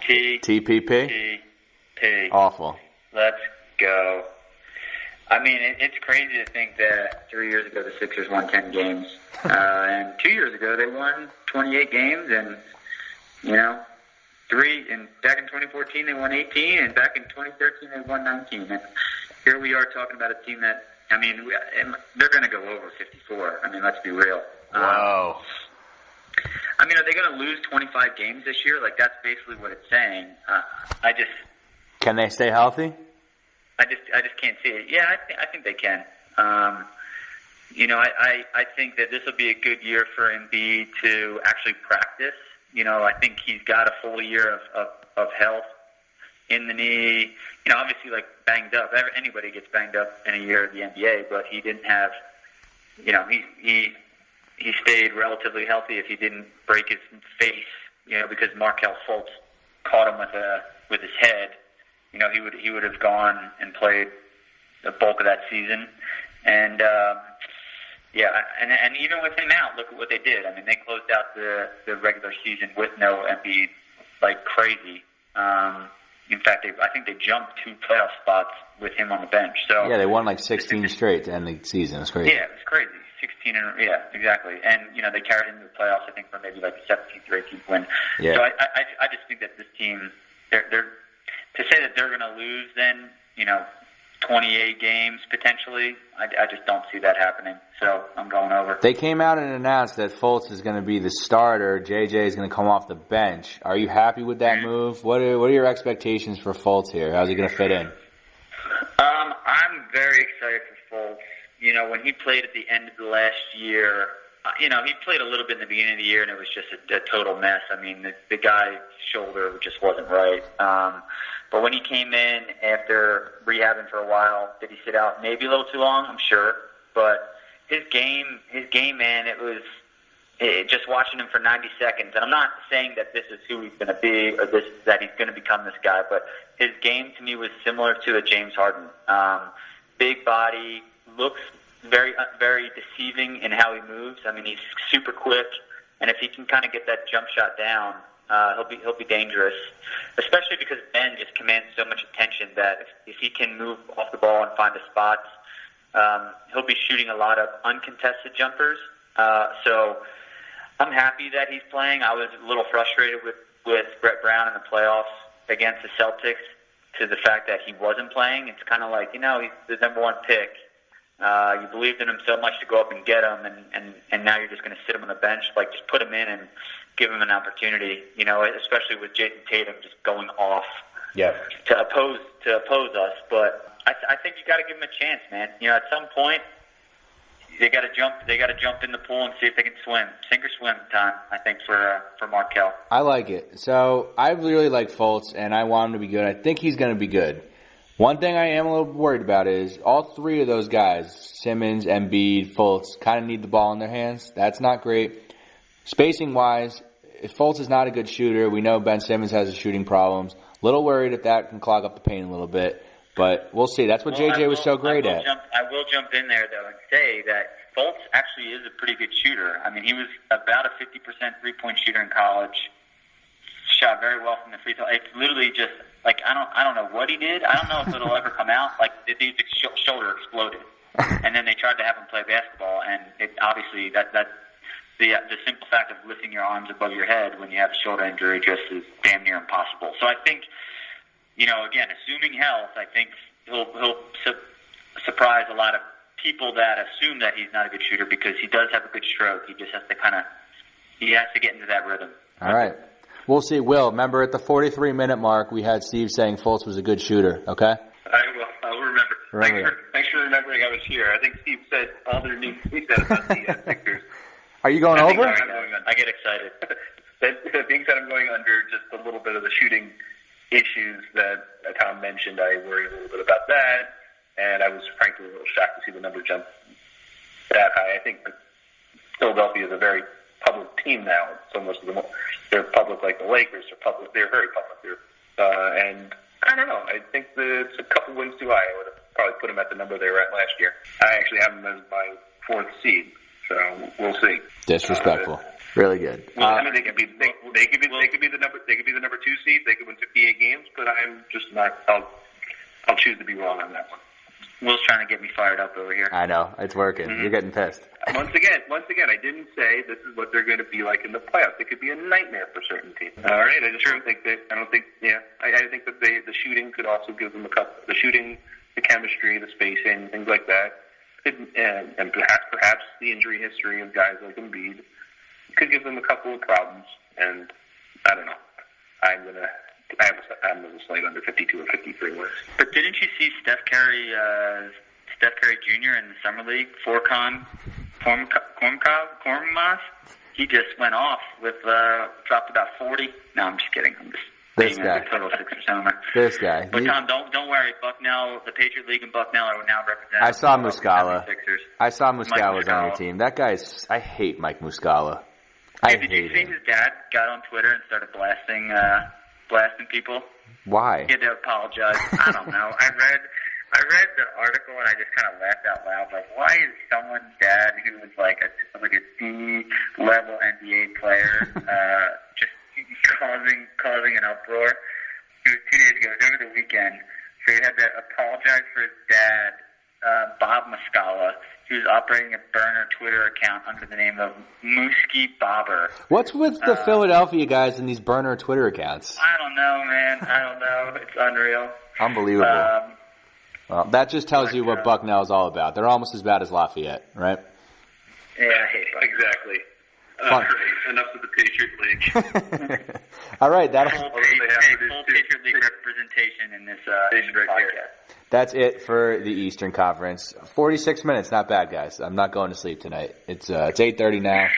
S6: TPP?
S7: T-P.
S6: Awful.
S7: Let's go. I mean, it's crazy to think that 3 years ago the Sixers won 10 games. And 2 years ago they won 28 games. And, you know, back in 2014 they won 18. And back in 2013 they won 19. And here we are talking about a team that, I mean, they're going to go over 54. I mean, let's be real.
S6: Wow.
S7: I mean, are they going to lose 25 games this year? Like, that's basically what it's saying.
S6: Can they stay healthy?
S7: I just can't see it. Yeah, I think they can. You know, I think that this will be a good year for Embiid to actually practice. You know, I think he's got a full year of health in the knee. You know, obviously, like, banged up. Anybody gets banged up in a year of the NBA, but he didn't have, you know, he stayed relatively healthy if he didn't break his face, you know, because Markelle Fultz caught him with his head. You know, he would have gone and played the bulk of that season. And and even with him out, look at what they did. I mean, they closed out the regular season with no Embiid like crazy. In fact, I think they jumped 2 playoff spots with him on the bench. So
S6: yeah, they won like 16 straight to end the season. It's crazy.
S7: Yeah, it was crazy. 16 yeah, exactly. And, you know, they carried into the playoffs, I think, for maybe like a 17th or 18th win.
S6: Yeah.
S7: So I just think that this team, they're to say that they're going to lose then, you know, 28 games potentially, I just don't see that happening. So I'm going over.
S6: They came out and announced that Fultz is going to be the starter. JJ is going to come off the bench. Are you happy with that move? What are your expectations for Fultz here? How's he going to fit in?
S7: I'm very excited for Fultz. You know, when he played at the end of the last year, you know, he played a little bit in the beginning of the year, and it was just a total mess. I mean, the guy's shoulder just wasn't right. But when he came in after rehabbing for a while, did he sit out maybe a little too long? I'm sure. But his game, man, just watching him for 90 seconds. And I'm not saying that this is who he's going to be or that he's going to become this guy, but his game to me was similar to a James Harden. Big body, looks very, very deceiving in how he moves. I mean, he's super quick, and if he can kind of get that jump shot down, he'll be dangerous. Especially because Ben just commands so much attention that if he can move off the ball and find the spots, he'll be shooting a lot of uncontested jumpers. So I'm happy that he's playing. I was a little frustrated with Brett Brown in the playoffs against the Celtics to the fact that he wasn't playing. It's kind of like, you know, he's the number 1 pick. You believed in him so much to go up and get him, and now you're just going to sit him on the bench. Like, just put him in and give him an opportunity, you know, especially with Jason Tatum just going off to oppose us. But I think you got to give him a chance, man. You know, at some point, they got to jump in the pool and see if they can swim. Sink or swim time, I think, for Markelle.
S6: I like it. So I really like Fultz, and I want him to be good. I think he's going to be good. One thing I am a little worried about is all 3 of those guys, Simmons, Embiid, Fultz, kind of need the ball in their hands. That's not great. Spacing-wise, if Fultz is not a good shooter, we know Ben Simmons has his shooting problems. Little worried if that can clog up the paint a little bit. But we'll see. That's what JJ was so great at.
S7: I will jump in there, though, and say that Fultz actually is a pretty good shooter. I mean, he was about a 50% three-point shooter in college. Shot very well from the free throw. It's literally just like I don't know what he did. I don't know if it'll ever come out. Like the dude's shoulder exploded, and then they tried to have him play basketball, and it obviously that the simple fact of lifting your arms above your head when you have a shoulder injury just is damn near impossible. So I think, again, assuming health, I think he'll surprise a lot of people that assume that he's not a good shooter because he does have a good stroke. He just has to get into that rhythm.
S6: All right. We'll see. Will, remember at the 43-minute mark, we had Steve saying Fultz was a good shooter, okay?
S3: I'll remember. Thanks for remembering I was here. I think Steve said all their news he said about the Sixers.
S6: Are you going over?
S7: I get excited.
S3: That being said, I'm going under just a little bit of the shooting issues that Tom mentioned. I worry a little bit about that, and I was frankly a little shocked to see the number jump that high. I think Philadelphia is a very public team now. So most of them, they're public like the Lakers. They're very public. And I don't know. I think it's a couple wins too high. I would have probably put them at the number they were at last year. I actually have them as my fourth seed. So we'll see.
S6: Disrespectful. Really good.
S3: I mean, they could be the number 2 seed. They could win 58 games, but I'm just not. I'll choose to be wrong on that one.
S7: Will's trying to get me fired up over here.
S6: I know it's working. Mm-hmm. You're getting pissed.
S3: Once again, I didn't say this is what they're going to be like in the playoffs. It could be a nightmare for certain teams. All right, I think that the shooting could also give them a couple. The shooting, the chemistry, the spacing, things like that, and perhaps the injury history of guys like Embiid could give them a couple of problems. And I don't know. I'm a slate under 52 or 53 wins.
S7: But didn't you see Steph Curry Jr. in the summer league? Korkmaz? He just went off with dropped about 40. No, I'm just kidding. I'm just
S6: this guy.
S7: Total Sixers homer.
S6: This guy.
S7: But Tom, don't worry. Bucknell, the Patriot League and Bucknell are now represented.
S6: I saw Muscala. Was on your team. That guy's. I hate Mike Muscala.
S7: Did you see his dad got on Twitter and started blasting people?
S6: Why?
S7: He had to apologize. I don't know. I read the article and I just kind of laughed out loud. Like, why is someone's dad, who was like a D-level NBA player, just causing an uproar? It was 2 days ago. It was over the weekend. So he had to apologize for his dad, Bob Muscala. He was operating a burner Twitter account under the name of Mooski Bobber.
S6: What's with the Philadelphia guys in these burner Twitter accounts?
S7: I don't know, man. I don't know. It's unreal.
S6: Unbelievable. Well, that just tells you what Bucknell is all about. They're almost as bad as Lafayette, right?
S7: Yeah, I hate
S3: exactly. Enough of the Patriot League.
S6: All right,
S7: full Patriot League representation in this podcast.
S6: That's it for the Eastern Conference. 46 minutes, not bad, guys. I'm not going to sleep tonight. It's 8:30 now.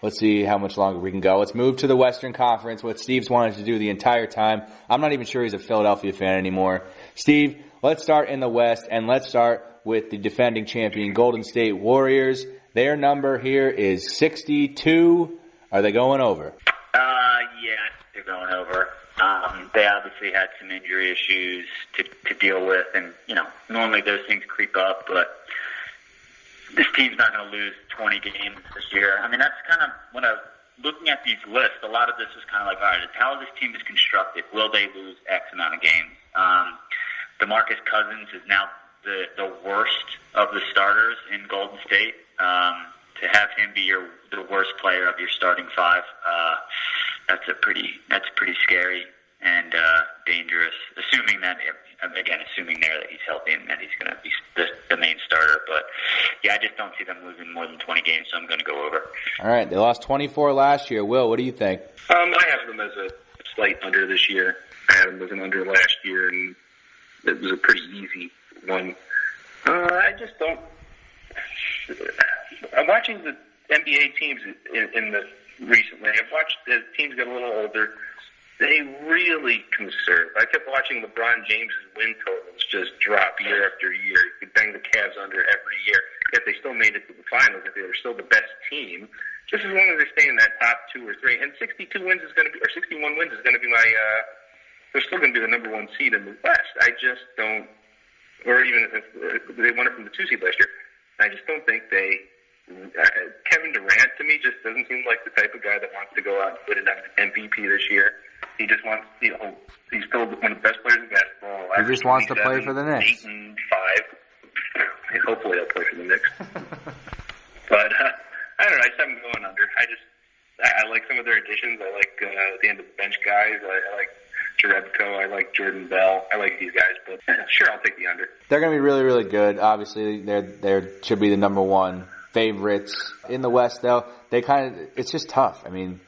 S6: Let's see how much longer we can go. Let's move to the Western Conference, what Steve's wanted to do the entire time. I'm not even sure he's a Philadelphia fan anymore. Steve, let's start in the West, and let's start with the defending champion Golden State Warriors. Their number here is 62. Are they going over?
S7: Yeah, they're going over. They obviously had some injury issues to deal with, and, normally those things creep up, but this team's not going to lose 20 games this year. I mean, that's kind of, when I was looking at these lists, a lot of this was kind of like, all right, how this team is constructed. Will they lose X amount of games? DeMarcus Cousins is now the worst of the starters in Golden State. To have him be the worst player of your starting five, that's pretty scary and dangerous. Assuming that he's healthy and that he's going to be the main starter. But yeah, I just don't see them losing more than 20 games, so I'm going to go over.
S6: All right, they lost 24 last year. Will, what do you think?
S3: I have them as a slight under this year. I had them as an under last year, and it was a pretty easy one. I just don't. I'm watching the NBA teams in the recently. I've watched the teams get a little older. They really conserve. I kept watching LeBron James' win totals just drop year after year. You could bang the Cavs under every year, yet they still made it to the finals. If they were still the best team, just as long as they stay in that top 2 or 3. And 62 wins is going to be, or 61 wins is going to be my. They're still going to be the number 1 seed in the West. I just don't or even if they won it from the 2 seed last year. I just don't think they. Kevin Durant to me just doesn't seem like the type of guy that wants to go out and win an MVP this year. He just wants, he's still one of the best players in basketball.
S6: He just wants to play for the Knicks.
S3: 8 and 5. And hopefully he'll play for the Knicks. But I don't know. I just have him going under. I like some of their additions. I like the end of the bench guys. I like Jerebko. I like Jordan Bell. I like these guys. But sure, I'll take the under.
S6: They're going to be really, really good. Obviously, they should be the number one favorites in the West. Though it's just tough. I mean,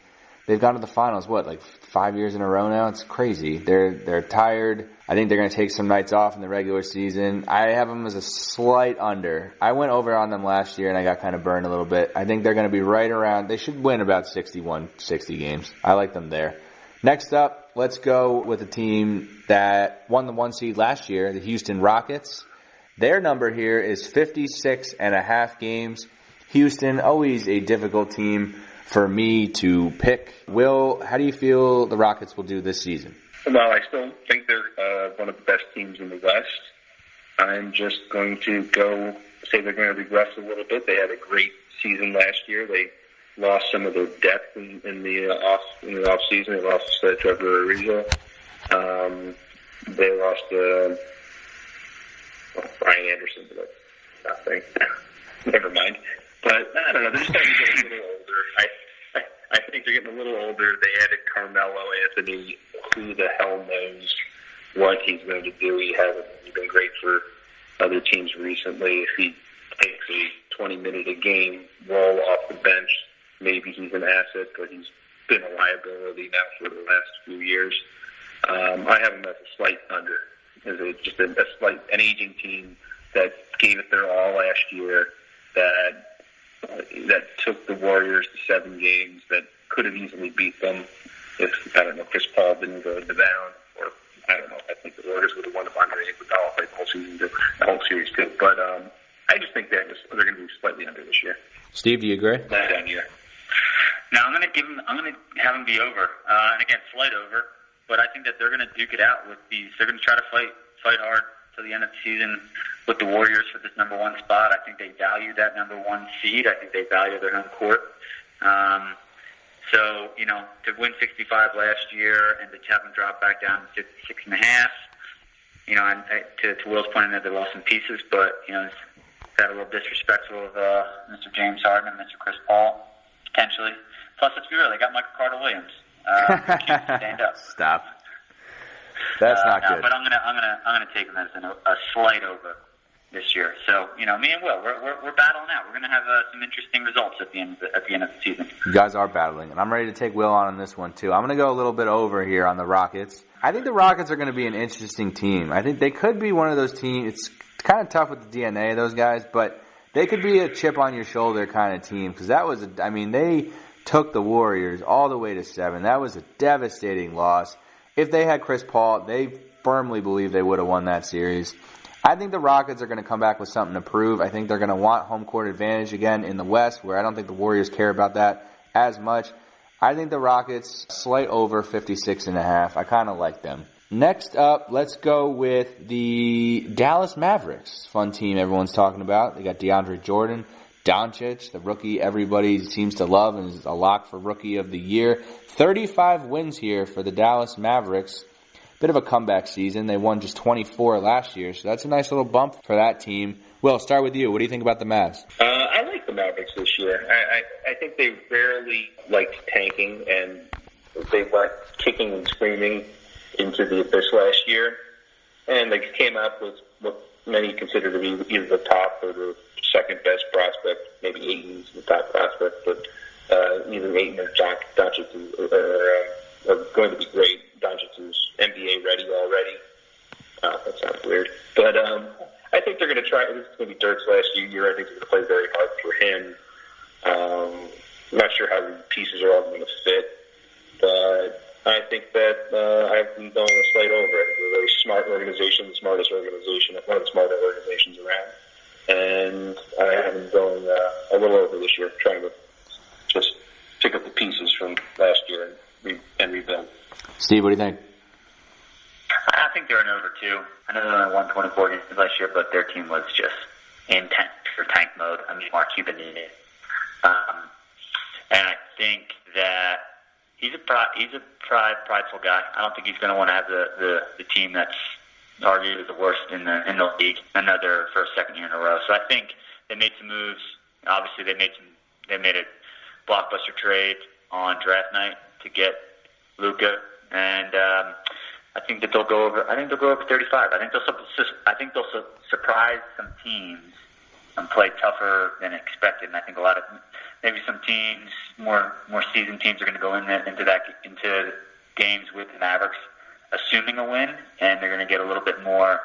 S6: they've gone to the finals. Like 5 years in a row now? It's crazy. They're tired. I think they're going to take some nights off in the regular season. I have them as a slight under. I went over on them last year and I got kind of burned a little bit. I think they're going to be right around. They should win about 60 games. I like them there. Next up, let's go with a team that won the 1 seed last year, the Houston Rockets. Their number here is 56.5 games. Houston, always a difficult team for me to pick. Will, how do you feel the Rockets will do this season?
S3: Well, I still think they're one of the best teams in the West. I'm just going to say they're going to regress a little bit. They had a great season last year. They lost some of their depth in the off season. They lost Trevor Ariza. They lost Brian Anderson, but that's nothing. Never mind. But I don't know. They're just starting to get a little older. I think they're getting a little older. They added Carmelo Anthony. Who the hell knows what he's going to do? He hasn't been great for other teams recently. If he takes a 20-minute-a-game role off the bench, maybe he's an asset, but he's been a liability now for the last few years. I have him as a slight under, as an aging team that gave it their all last year, that took the Warriors to 7 games, that could have easily beat them if, Chris Paul didn't go to down, or, I think the Warriors would have won if Andre Iguodala played the whole season, the whole series too. But I just think they're going to be slightly under this year.
S6: Steve, do you agree?
S3: Not down here.
S7: No, I'm going to have them be over, and again, slight over. But I think that they're going to duke it out with these. They're going to try to fight hard to the end of the season with the Warriors for this number 1 spot. I think they value that number 1 seed. I think they value their home court. So, to win 65 last year and to have them drop back down to 56.5, and to Will's point, they lost some pieces, but, it's got a little disrespectful of Mr. James Harden and Mr. Chris Paul, potentially. Plus, let's be real, they got Michael Carter-Williams. Stand up.
S6: Stop. That's not good.
S7: But I'm gonna take them as a slight over this year. So me and Will, we're battling out. We're gonna have some interesting results at the end of the season.
S6: You guys are battling, and I'm ready to take Will on this one too. I'm gonna go a little bit over here on the Rockets. I think the Rockets are gonna be an interesting team. I think they could be one of those teams. It's kind of tough with the DNA of those guys, but they could be a chip on your shoulder kind of team because they took the Warriors all the way to 7. That was a devastating loss. If they had Chris Paul, they firmly believe they would have won that series. I think the Rockets are going to come back with something to prove. I think they're going to want home court advantage again in the West, where I don't think the Warriors care about that as much. I think the Rockets slight over 56.5. I kind of like them. Next up, let's go with the Dallas Mavericks. Fun team everyone's talking about. They got DeAndre Jordan, Doncic, the rookie everybody seems to love and is a lock for Rookie of the Year. 35 wins here for the Dallas Mavericks. Bit of a comeback season. They won just 24 last year, so that's a nice little bump for that team. Will, start with you. What do you think about the Mavs?
S3: I like the Mavericks this year. I think they rarely liked tanking, and they went kicking and screaming into the abyss last year. And they came up with what many consider to be either the top or the second best prospect. Maybe Ayton's the top prospect, but either Ayton or Doncic are going to be great. Doncic is NBA ready already. That sounds weird. But I think they're going to try. This is going to be Dirk's last year. I think they're going to play very hard for him. I'm not sure how the pieces are all going to fit. But I think that I've been going a slight over. I think they're a very smart organization, the smartest organization, one of the smarter organizations around. And I have them going a little over this year, trying to just pick up the pieces from last year and rebuild.
S6: Steve, what do you think?
S7: I think they're an over too. I know they only won 24 games last year, but their team was just in tank mode. I mean, Mark Cuban in it. And I think that he's a prideful guy. I don't think he's going to want to have the team that's arguably the worst in the league another for a second year in a row. So I think they made some moves. Obviously, they made a blockbuster trade on draft night to get Luka, and I think that they'll go over. I think they'll go over 35. I think they'll surprise some teams and play tougher than expected. And I think maybe some teams, more seasoned teams, are going to go into games with the Mavericks, assuming a win, and they're going to get a little bit more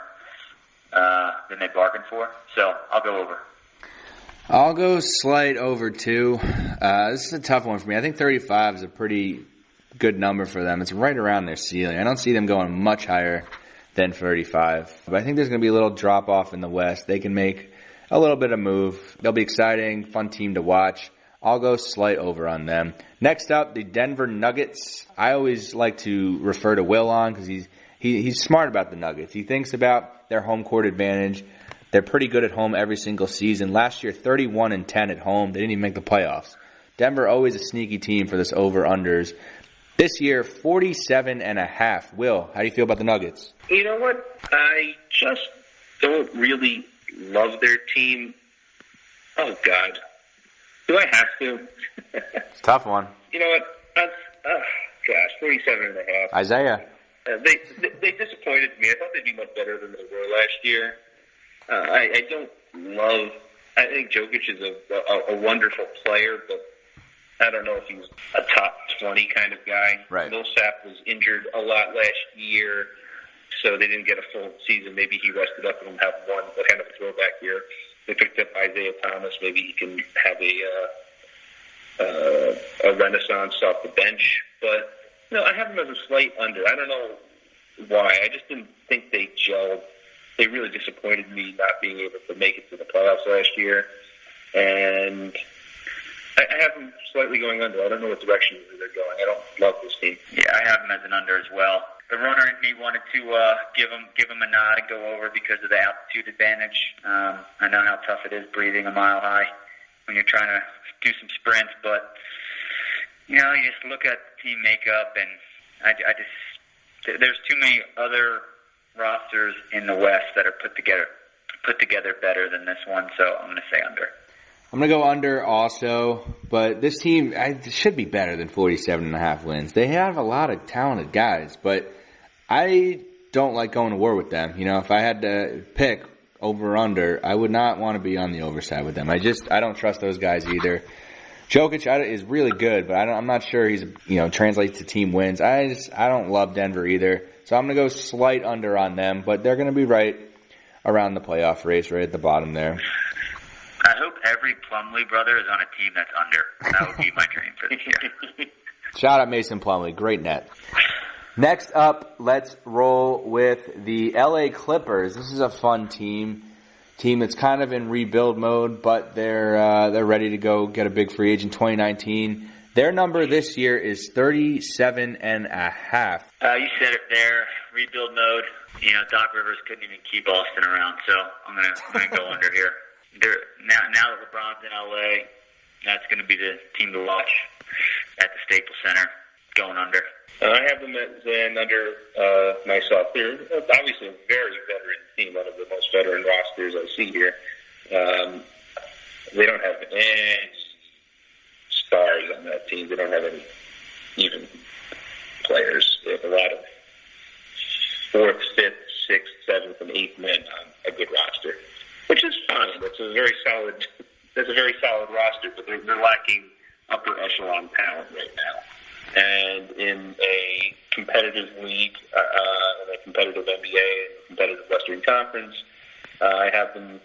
S7: than they bargained for. So I'll go over.
S6: I'll go slight over too. This is a tough one for me. I think 35 is a pretty good number for them. It's right around their ceiling. I don't see them going much higher than 35. But I think there's going to be a little drop off in the West. They can make a little bit of move. They'll be exciting, fun team to watch. I'll go slight over on them. Next up, the Denver Nuggets. I always like to refer to Will on because he's smart about the Nuggets. He thinks about their home court advantage. They're pretty good at home every single season. Last year, 31-10 at home. They didn't even make the playoffs. Denver always a sneaky team for this over-unders. This year, 47.5. Will, how do you feel about the Nuggets?
S3: You know what? I just don't really love their team. Oh, God. Do I have to?
S6: It's a tough one.
S3: You know what? That's, 47.5.
S6: Isaiah.
S3: They disappointed me. I thought they'd be much better than they were last year. I don't love. I think Jokic is a wonderful player, but I don't know if he's a top 20 kind of guy.
S6: Right.
S3: Millsap was injured a lot last year, so they didn't get a full season. Maybe he rested up and have one kind of a throwback year. They picked up Isaiah Thomas. Maybe he can have a renaissance off the bench. But no, I have him as a slight under. I don't know why. I just didn't think they gelled. They really disappointed me not being able to make it to the playoffs last year. And I have them slightly going under. I don't know what direction they're going. I don't love this team.
S7: Yeah, I have them as an under as well. The runner in me wanted to give them a nod and go over because of the altitude advantage. I know how tough it is breathing a mile high when you're trying to do some sprints, but you just look at team makeup, and I just there's too many other rosters in the West that are put together better than this one, so I'm going to say under.
S6: I'm going to go under also, but this team should be better than 47.5 wins. They have a lot of talented guys, but I don't like going to war with them. If I had to pick over or under, I would not want to be on the overside with them. I don't trust those guys either. Jokic is really good, but I'm not sure he's translates to team wins. I don't love Denver either, so I'm going to go slight under on them, but they're going to be right around the playoff race, right at the bottom there.
S7: I hope every Plumlee brother is on a team that's under. That would be my dream for this year.
S6: Shout out Mason Plumlee, great net. Next up, let's roll with the LA Clippers. This is a fun team that's kind of in rebuild mode, but they're ready to go get a big free agent 2019. Their number this year is 37.5.
S7: You said it there, rebuild mode. Doc Rivers couldn't even keep Austin around, so I'm gonna go under here. Now that LeBron's in LA, that's going to be the team to watch at the Staples Center, going under.
S3: I have them as an under myself. They're obviously a very veteran team, one of the most veteran rosters I see here. They don't have any stars on that team. They don't have any even players. They have a lot of 4th, 5th, 6th, 7th, and 8th men on a good roster, which is fine. That's a very solid roster, but they're lacking upper echelon talent right now. And in a competitive league, in a competitive NBA, and a competitive Western Conference, I have them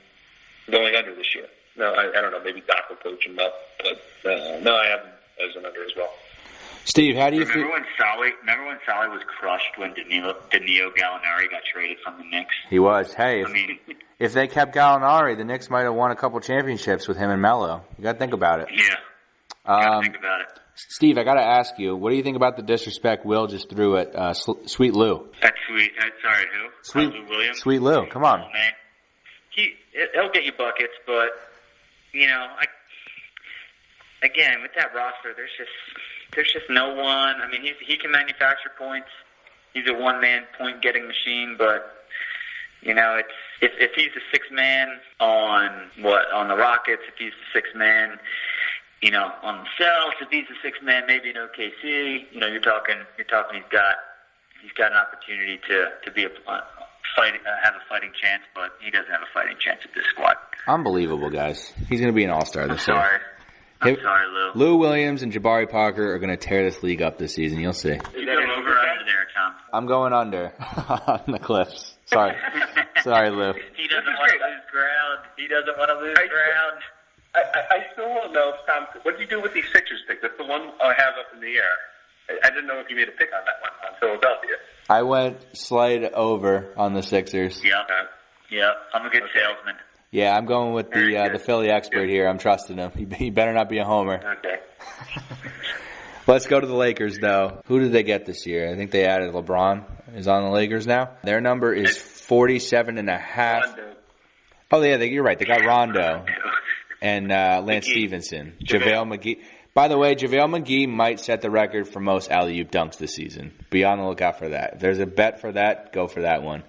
S3: going under this year. No, I don't know. Maybe Doc will coach them up, but no, I have them as an under as well.
S6: Steve, how do you feel?
S7: Remember when Solly was crushed when Danilo Gallinari got traded from the Knicks?
S6: He was. Hey, if they kept Gallinari, the Knicks might have won a couple championships with him and Melo. You got to think about it.
S7: Yeah, got to think about it.
S6: Steve, I got to ask you, what do you think about the disrespect Will just threw at Sweet Lou?
S7: That's Sweet. Sorry, who?
S6: Lou Williams. Sweet Lou, come on.
S7: Man. He'll get you buckets, but again, with that roster, there's just no one. I mean, he can manufacture points. He's a one-man point-getting machine, but it's if he's the sixth man on the Rockets, if he's the sixth man, on the Celtics, if he's the sixth man, maybe in OKC, you're talking he's got an opportunity to be have a fighting chance, but he doesn't have a fighting chance at this squad.
S6: Unbelievable, guys. He's going to be an all-star this year.
S7: I'm sorry, Lou.
S6: Lou Williams and Jabari Parker are going to tear this league up this season. You'll see.
S7: You going over or under there, Tom?
S6: I'm going under on the Cliffs. Sorry. Sorry, Lou.
S7: He doesn't want to lose ground.
S3: I still don't know, Tom, what did you do with these Sixers pick? That's the one I have up in the air. I didn't know if you made a pick on that one, on Philadelphia.
S6: I went slide over on the Sixers.
S7: Yeah. I'm a good salesman.
S6: Yeah, I'm going with the Philly expert here. I'm trusting him. He better not be a homer.
S3: Okay.
S6: Let's go to the Lakers, though. Who did they get this year? I think they added LeBron is on the Lakers now. Their number is 47.5.
S3: Rondo.
S6: Oh, yeah, you're right. They got Rondo and Lance Stevenson. JaVale McGee. By the way, JaVale McGee might set the record for most alley-oop dunks this season. Be on the lookout for that. If there's a bet for that, go for that one.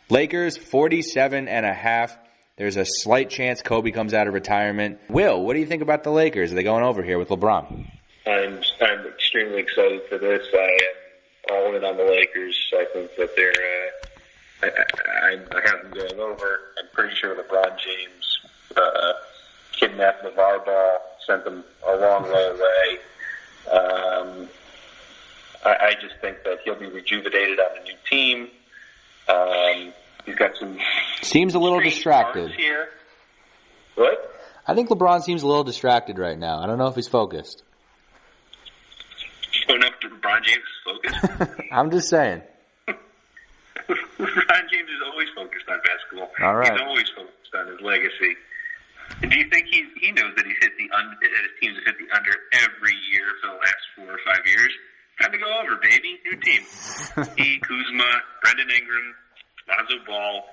S6: Lakers, 47.5. There's a slight chance Kobe comes out of retirement. Will, what do you think about the Lakers? Are they going over here with LeBron?
S3: I'm extremely excited for this. I am all in on the Lakers. I think that I have them going over. I'm pretty sure LeBron James kidnapped LeVar Ball, sent them a long way away. I just think that he'll be rejuvenated on a new team. He's got some...
S6: Seems a little distracted.
S3: Here. What?
S6: I think LeBron seems a little distracted right now. I don't know if he's focused.
S3: You don't know if LeBron James is focused?
S6: I'm just saying.
S3: LeBron James is always focused on basketball.
S6: All right.
S3: He's always focused on his legacy. And do you think he knows that his teams have hit the under every year for the last 4 or 5 years? Time to go over, baby. New team. He, Kuzma, Brendan Ingram, Lonzo Ball,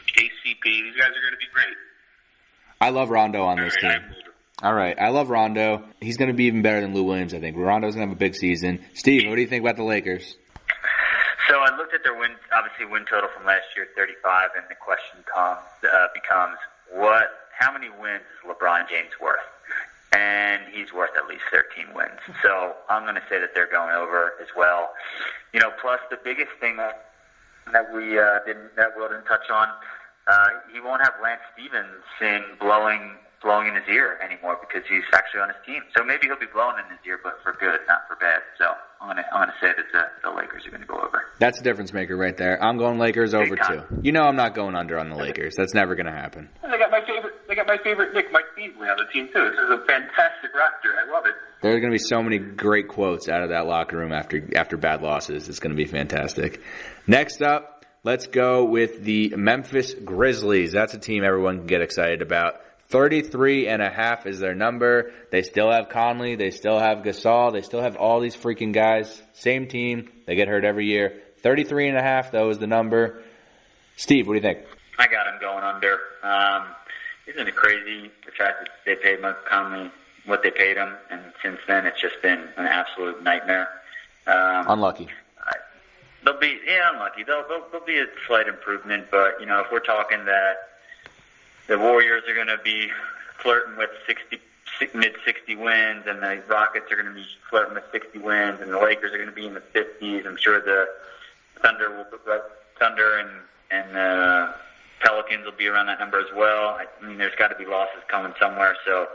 S3: KCP. These guys are going to be great.
S6: I love Rondo on this team. All right. I love Rondo. He's going to be even better than Lou Williams, I think. Rondo's going to have a big season. Steve, what do you think about the Lakers?
S7: So I looked at their win total from last year, 35, and the question becomes, how many wins is LeBron James worth? And he's worth at least 13 wins. So I'm going to say that they're going over as well. Plus the biggest thing that Will didn't touch on, he won't have Lance Stevenson blowing in his ear anymore because he's actually on his team. So maybe he'll be blowing in his ear, but for good, not for bad. So I'm gonna say that the Lakers are going to go over.
S6: That's a difference maker right there. I'm going Lakers over too. I'm not going under on the Lakers. That's never going to happen.
S3: They got my favorite Nick, Mike Beasley on the team too. This is a fantastic roster. I love it.
S6: There's going to be so many great quotes out of that locker room after bad losses. It's going to be fantastic. Next up, let's go with the Memphis Grizzlies. That's a team everyone can get excited about. 33.5 is their number. They still have Conley. They still have Gasol. They still have all these freaking guys. Same team. They get hurt every year. 33.5, though, is the number. Steve, what do you think?
S7: I got him going under. Isn't it crazy the fact that they paid Mike Conley what they paid him, and since then it's just been an absolute nightmare.
S6: Unlucky.
S7: They'll be unlucky. They'll be a slight improvement, but if we're talking that the Warriors are going to be flirting with mid-60 wins, and the Rockets are going to be flirting with 60 wins, and the Lakers are going to be in the 50s. I'm sure the Thunder and Pelicans will be around that number as well. I mean, there's got to be losses coming somewhere. So,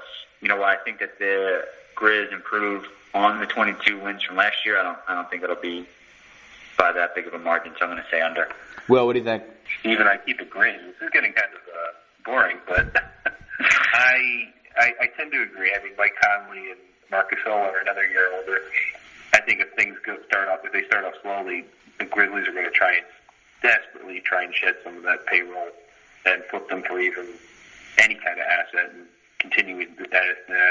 S7: I think that the Grizz improve on the 22 wins from last year. I don't think it'll be by that big of a margin, so I'm going to say under.
S6: Will, what do you think?
S3: Steve and I keep agreeing. This is getting kind of boring, but I tend to agree. I mean, Mike Conley and Marc Gasol are another year older. I think if they start off slowly, the Grizzlies are going to desperately try and shed some of that payroll and flip them for even any kind of asset and continue with that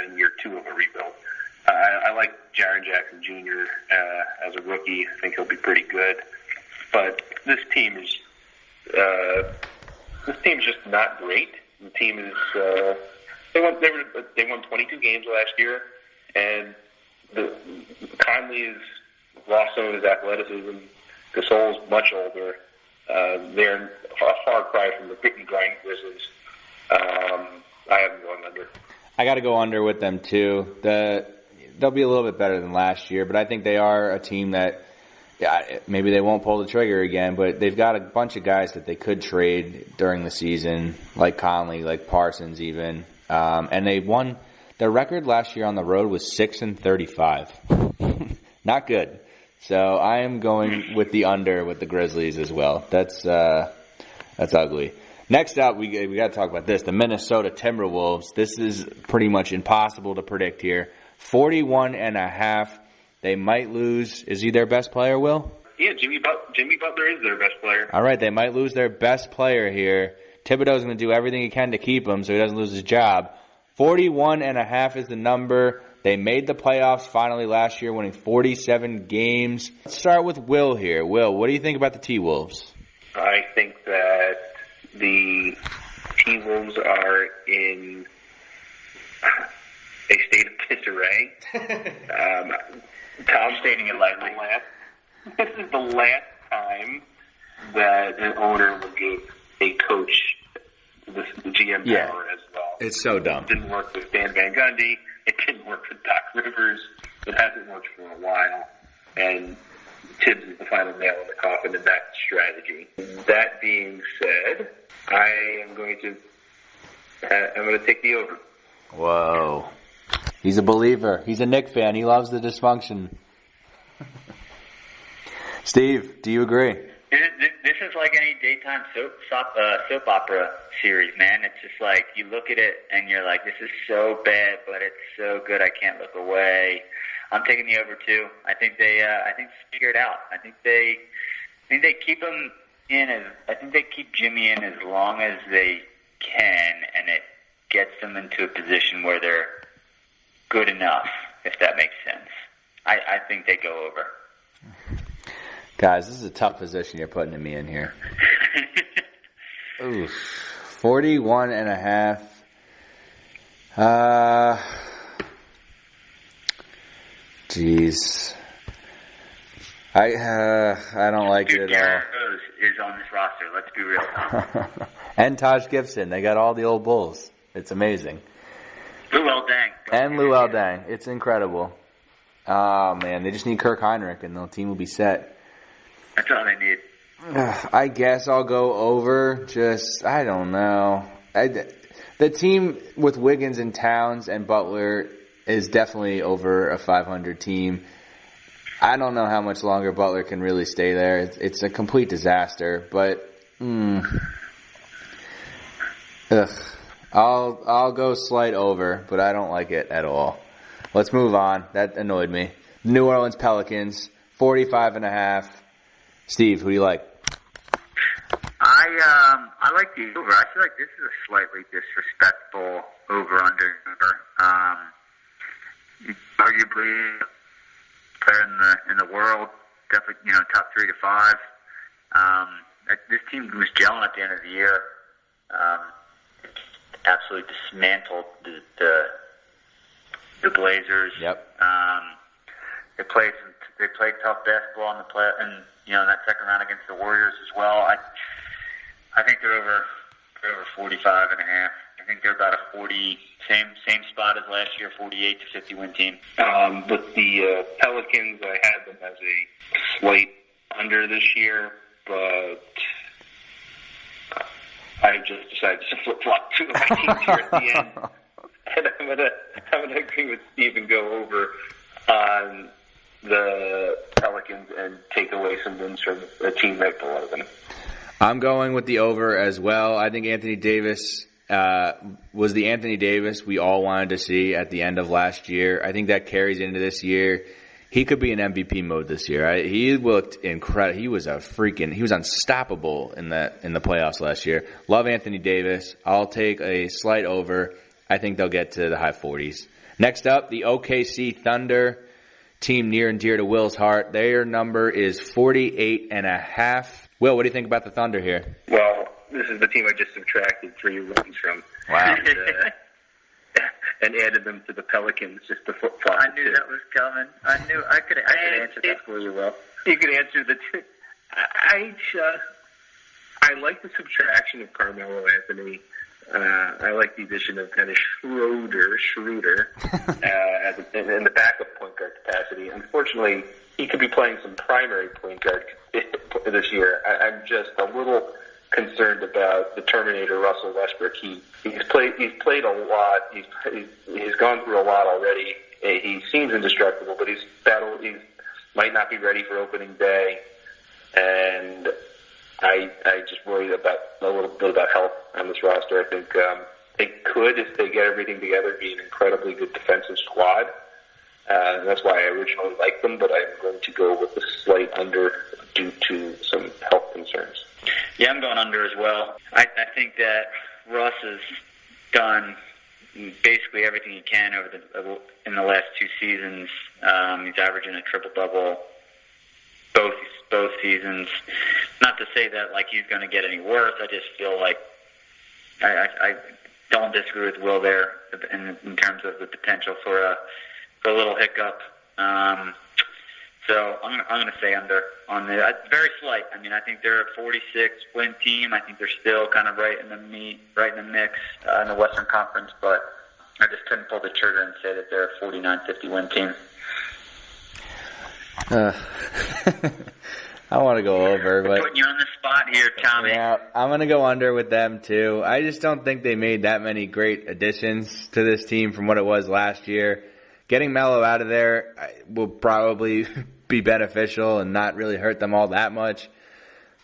S3: in year 2 of a rebuild. I like Jaren Jackson Jr. As a rookie. I think he'll be pretty good. But this team is just not great. The team is they won 22 games last year, and Conley has lost some of his athleticism. Gasol's much older. They're a far cry from the grit and grind Grizzlies. I have them going under.
S6: I got to go under with them too. They'll be a little bit better than last year, but I think they are a team that, yeah, maybe they won't pull the trigger again, but they've got a bunch of guys that they could trade during the season, like Conley, like Parsons even. And they won. Their record last year on the road was 6-35. Not good. So I am going with the under with the Grizzlies as well. That's ugly. Next up, we got to talk about this. The Minnesota Timberwolves. This is pretty much impossible to predict here. 41.5. They might lose. Is he their best player, Will?
S3: Yeah, Jimmy Butler is their best player.
S6: All right, they might lose their best player here. Thibodeau's going to do everything he can to keep him so he doesn't lose his job. 41.5 is the number. They made the playoffs finally last year, winning 47 games. Let's start with Will here. Will, what do you think about the T-Wolves?
S3: I think that the T-Wolves are in a state of disarray. Tom's stating it lightly. This is the last time that an owner would give a coach the GM power as well.
S6: It's so dumb.
S3: It didn't work with Dan Van Gundy. It didn't work with Doc Rivers. It hasn't worked for a while. And Tibbs is the final nail in the coffin in that strategy. That being said, I'm going to take the over.
S6: Whoa. He's a believer. He's a Knicks fan. He loves the dysfunction. Steve, do you agree?
S7: This is like any daytime soap opera series, man. It's just like you look at it and you're like, this is so bad, but it's so good I can't look away. I'm taking the over too. I think they figure it out. I think they keep him in I think they keep Jimmy in as long as they can, and it gets them into a position where they're good enough, if that makes sense. I think they go over.
S6: Guys, this is a tough position you're putting me in here. Oof. 41.5. Jeez. I don't like it at all.
S7: Rose is on this roster. Let's be real.
S6: And Taj Gibson. They got all the old Bulls. It's amazing.
S7: Luol Deng.
S6: And Luol Deng. It's incredible. Oh, man. They just need Kirk Heinrich, and the team will be set.
S7: That's all they need.
S6: I guess I'll go over. I don't know. The team with Wiggins and Towns and Butler is definitely over a 500 team. I don't know how much longer Butler can really stay there. It's a complete disaster. But I'll go slight over, but I don't like it at all. Let's move on. That annoyed me. New Orleans Pelicans, 45.5. Steve, who do you like?
S7: I like the over. I feel like this is a slightly disrespectful over-under number. Arguably, player in the world, definitely top 3 to 5. This team was gelling at the end of the year. Absolutely dismantled the Blazers.
S6: Yep.
S7: They played tough basketball in in that second round against the Warriors as well. I think they're over 45.5. I think they're about a 40 same spot as last year, 48 to 50 win team.
S3: With the Pelicans, I had them as a slight under this year, but I just decided to flip flop two of my teams here at the end, and I'm gonna agree with Steve and go over on the Pelicans and take away some wins from a team right below them.
S6: I'm going with the over as well. I think Anthony Davis was the Anthony Davis we all wanted to see at the end of last year. I think that carries into this year. He could be in MVP mode this year. He looked incredible. He was unstoppable in the playoffs last year. Love Anthony Davis. I'll take a slight over. I think they'll get to the high 40s. Next up, the OKC Thunder, team near and dear to Will's heart. Their number is 48.5. Will, what do you think about the Thunder here?
S3: Well, this is the team I just subtracted 3 wins from.
S6: Wow.
S3: And added them to the Pelicans just to flip-flop.
S7: I knew that was coming. I could answer that for you, Will.
S3: You could answer the two. I like the subtraction of Carmelo Anthony. I like the addition of Dennis Schroeder in the backup point guard capacity. Unfortunately, he could be playing some primary point guard this year. I'm just a little concerned about the Terminator Russell Westbrook. He's played a lot. He's gone through a lot already. He seems indestructible, but he might not be ready for opening day, and I just worry a little bit about health on this roster. I think they could, if they get everything together, be an incredibly good defensive squad. And that's why I originally liked them, but I'm going to go with a slight under due to some health concerns.
S7: Yeah, I'm going under as well. I think that Russ has done basically everything he can in the last 2 seasons. He's averaging a triple-double both seasons. Not to say that like he's going to get any worse. I just feel like I don't disagree with Will there in terms of the potential for a little hiccup. So I'm going to say under on the very slight. I mean, I think they're a 46-win team. I think they're still kind of right in the mix in the Western Conference, but I just couldn't pull the trigger and say that they're a 49-50-win team.
S6: I want to go over, but
S7: putting you on the spot here, Tommy.
S6: Yeah, I'm going to go under with them too. I just don't think they made that many great additions to this team from what it was last year. Getting Melo out of there will probably be beneficial and not really hurt them all that much.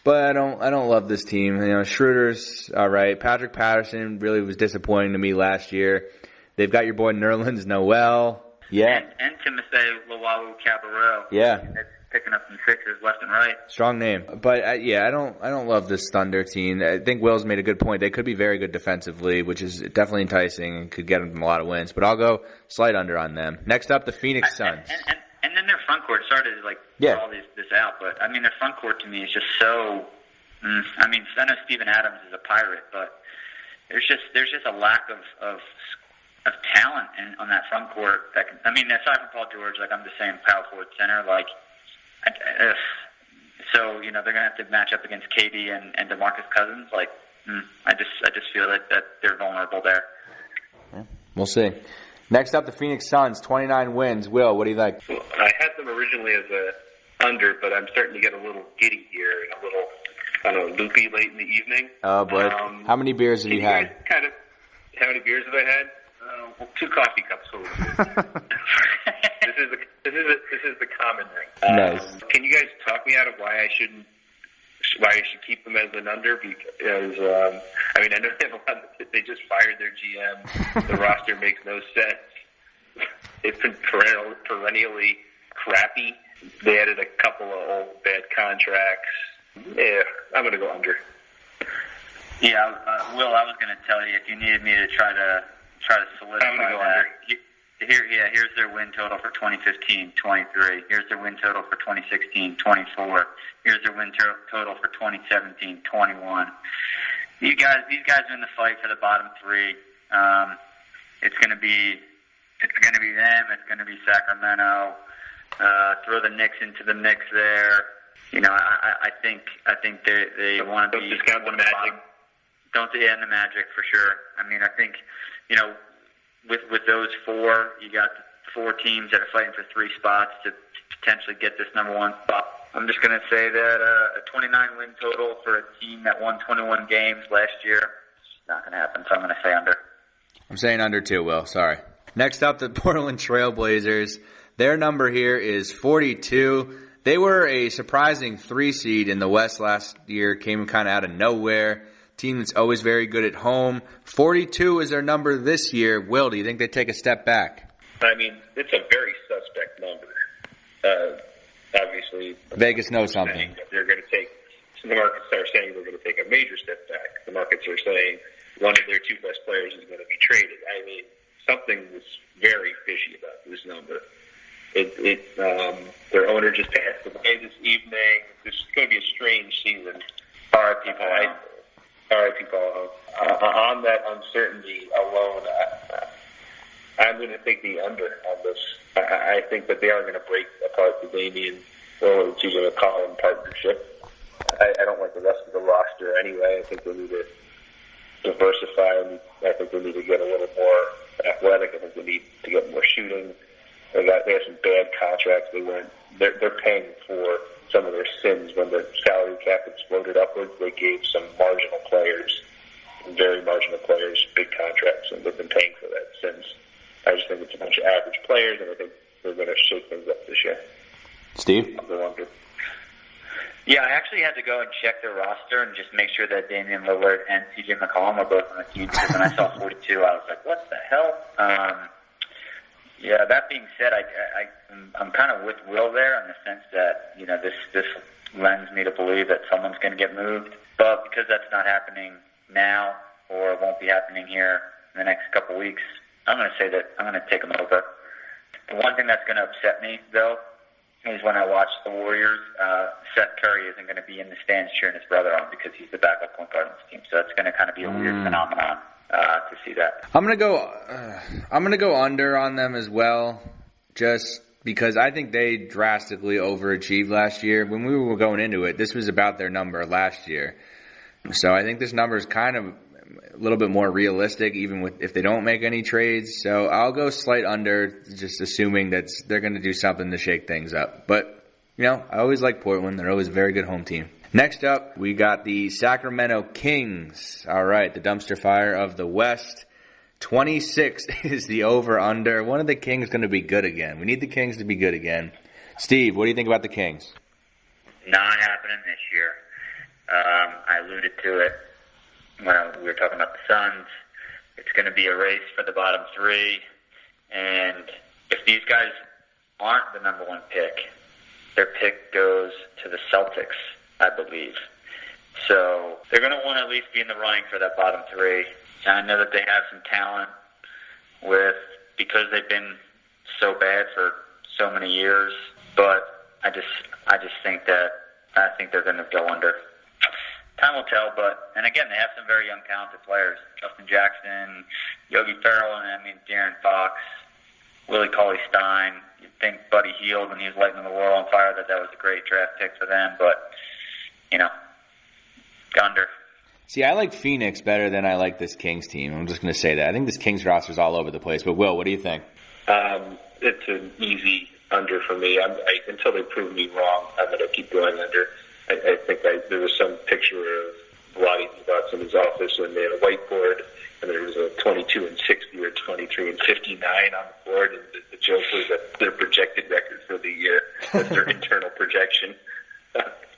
S6: But I don't love this team. You know, Schroeder's all right. Patrick Patterson really was disappointing to me last year. They've got your boy Nerlens Noel. Yeah.
S7: And Timothy Luwawu-Cabarrot.
S6: Yeah.
S7: That's picking up some sixes left and right.
S6: Strong name. But I don't love this Thunder team. I think Will's made a good point. They could be very good defensively, which is definitely enticing and could get them a lot of wins. But I'll go slight under on them. Next up, the Phoenix Suns.
S7: And then their front court started to draw this out. But I mean, their front court to me is just so. I mean, I know Steven Adams is a Pirate, but there's just a lack of talent on that front court. Aside from Paul George, I'm just saying power forward center, so they're gonna have to match up against KD and DeMarcus Cousins. I just feel that they're vulnerable there.
S6: We'll see. Next up, the Phoenix Suns, 29 wins. Will, what do you think?
S3: Well, I had them originally as a under, but I'm starting to get a little giddy here and a little, I don't know, loopy late in the evening.
S6: Oh boy! How many beers have you had?
S3: How many beers have I had? 2 coffee cups full. This is the common ring.
S6: Nice.
S3: Can you guys talk me out of why I should keep them as an under? Because I know they just fired their GM. The roster makes no sense. It's been perennially crappy. They added a couple of old bad contracts. Yeah, I'm going to go under.
S7: Yeah, Will, I was going to tell you if you needed me to try to solidify
S3: I'm going to go
S7: that.
S3: under.
S7: Here's their win total for 2015, 23. Here's their win total for 2016, 24. Here's their win total for 2017, 21. These guys are in the fight for the bottom 3. It's going to be them. It's going to be Sacramento. Throw the Knicks into the mix there. I think they want to be.
S3: Don't discount the Magic.
S7: And the Magic for sure. I think with those 4, you got 4 teams that are fighting for 3 spots to potentially get this number 1 spot. I'm just going to say that a 29-win total for a team that won 21 games last year is not going to happen, so I'm going to say under.
S6: I'm saying under too, Will. Sorry. Next up, the Portland Trailblazers. Their number here is 42. They were a surprising 3 seed in the West last year, came kind of out of nowhere. Team that's always very good at home. 42 is their number this year. Will, do you think they take a step back?
S3: It's a very suspect number. Obviously,
S6: Vegas knows something.
S3: They're going to take. The markets are saying they're going to take a major step back. The markets are saying one of their 2 best players is going to be traded. something was very fishy about this number. Their owner just passed away this evening. This is going to be a strange season.
S7: R.I.P. Paul.
S3: R.I.P. Paul. On that uncertainty alone, I'm going to take the under on this. I think that they are going to break apart the Damian or TJ McCollum partnership. I don't like the rest of the roster anyway. I think they need to diversify. I think they need to get a little more athletic. I think they need to get more shooting. They have some bad contracts. They're paying for some of their sins when the salary cap exploded upwards. They gave some marginal players, very marginal players, big contracts, and they've been paying for that since. I just think it's a bunch of average players, and I think they're going to shake things up this year.
S6: Steve?
S3: I'll go under.
S7: Yeah, I actually had to go and check their roster and just make sure that Damian Lillard and TJ McCollum were both on the team. Because when I saw 42, I was like, what the hell? Yeah, that being said, I'm kind of with Will there in the sense that, this lends me to believe that someone's going to get moved. But because that's not happening now or won't be happening here in the next couple weeks, I'm going to say that I'm going to take them over. The one thing that's going to upset me, though, is when I watch the Warriors, Seth Curry isn't going to be in the stands cheering his brother on because he's the backup point guard on this team. So that's going to kind of be a weird phenomenon to see that.
S6: I'm gonna go under on them as well, just because I think they drastically overachieved last year. When we were going into it, this was about their number last year. So I think this number is kind of a little bit more realistic, even if they don't make any trades. So I'll go slight under, just assuming that they're going to do something to shake things up. But, I always like Portland. They're always a very good home team. Next up, we got the Sacramento Kings. All right, the dumpster fire of the West. 26 is the over-under. One of the Kings is going to be good again. We need the Kings to be good again. Steve, what do you think about the Kings?
S7: Not happening this year. I alluded to it when we were talking about the Suns. It's going to be a race for the bottom three. And if these guys aren't the number one pick, their pick goes to the Celtics, I believe. So they're going to want to at least be in the running for that bottom three. And I know that they have some talent because they've been so bad for so many years. But I just think they're going to go under. Time will tell, and again, they have some very young, talented players. Justin Jackson, Yogi Ferrell, and De'Aaron Fox, Willie Cauley-Stein. You'd think Buddy Hield, when he was lighting the world on fire, that was a great draft pick for them, but, under.
S6: See, I like Phoenix better than I like this Kings team. I'm just going to say that. I think this Kings roster is all over the place. But, Will, what do you think?
S3: It's an easy under for me. Until they prove me wrong, I'm going to keep going under. I think there was some picture of Vlade Divac in his office when they had a whiteboard, and there was a 22 and 60 or 23 and 59 on the board, and the joke was that their projected record for the year, that's their internal projection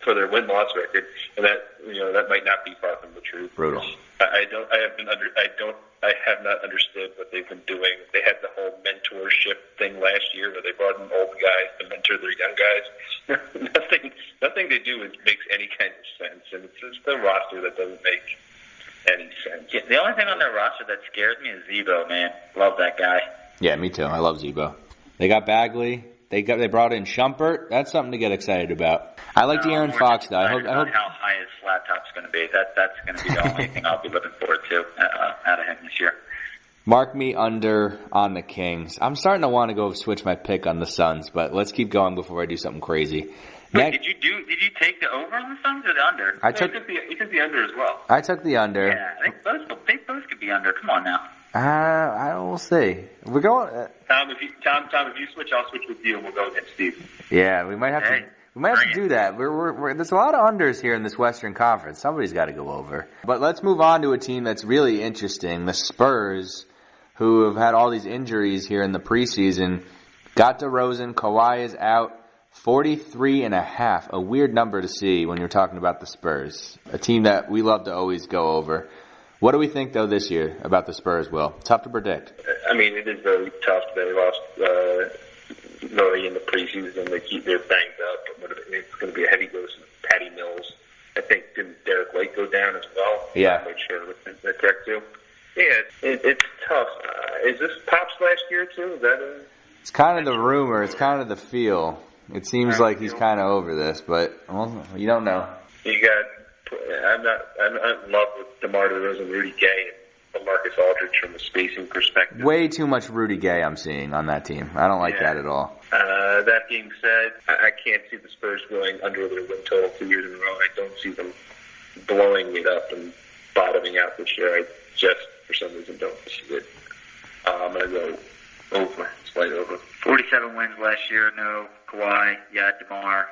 S3: for their win-loss record, and that might not be far from the truth.
S6: Brutal.
S3: I have not understood what they've been doing. They had the whole mentorship thing last year where they brought in old guys to mentor their young guys. Nothing they do makes any kind of sense, and it's just the roster that doesn't make any sense.
S7: Yeah, the only thing on their roster that scares me is Zebo, man. Love that guy.
S6: Yeah, me too. I love Zebo. They got Bagley. They brought in Shumpert. That's something to get excited about. I like De'Aaron Fox, though. I hope
S7: how high his flat top's going to be. That's going to be the only thing I'll be looking forward to out of him this year.
S6: Mark me under on the Kings. I'm starting to want to go switch my pick on the Suns, but let's keep going before I do something crazy.
S7: Wait, did you take the over on the Suns or the under?
S6: You
S3: took the under as well.
S6: I took the under.
S7: Yeah, they both could be under. Come on now.
S6: I will see. We're going.
S3: Tom, if you switch, I'll switch with you, and we'll go against Steve.
S6: Yeah, we might have to. We might have to do that. There's a lot of unders here in this Western Conference. Somebody's got to go over. But let's move on to a team that's really interesting, the Spurs, who have had all these injuries here in the preseason. Got DeRozan, Kawhi is out, 43.5, a weird number to see when you're talking about the Spurs, a team that we love to always go over. What do we think, though, this year about the Spurs, Will? Tough to predict.
S3: I mean, it is very tough. They lost Murray in the preseason. They're banged up. It's going to be a heavy dose of Patty Mills. I think didn't Derek White go down as well?
S6: Yeah.
S3: I'm not quite sure what they're correct too. Yeah, it's tough. Is this Pop's last year too? Is that
S6: It's kind of the rumor. It's kind of the feel. It seems like he's kind of over this, but you don't know.
S3: You got. I'm not in love with DeMar DeRozan and Rudy Gay and Marcus Aldridge from a spacing perspective.
S6: Way too much Rudy Gay I'm seeing on that team. I don't like that at all.
S3: That being said, I can't see the Spurs going under their win total 2 years in a row. I don't see them blowing it up and bottoming out this year. I just, for some reason, don't see it. I'm going to go over, slight over.
S7: 47 wins last year, no Kawhi, yeah, DeMar.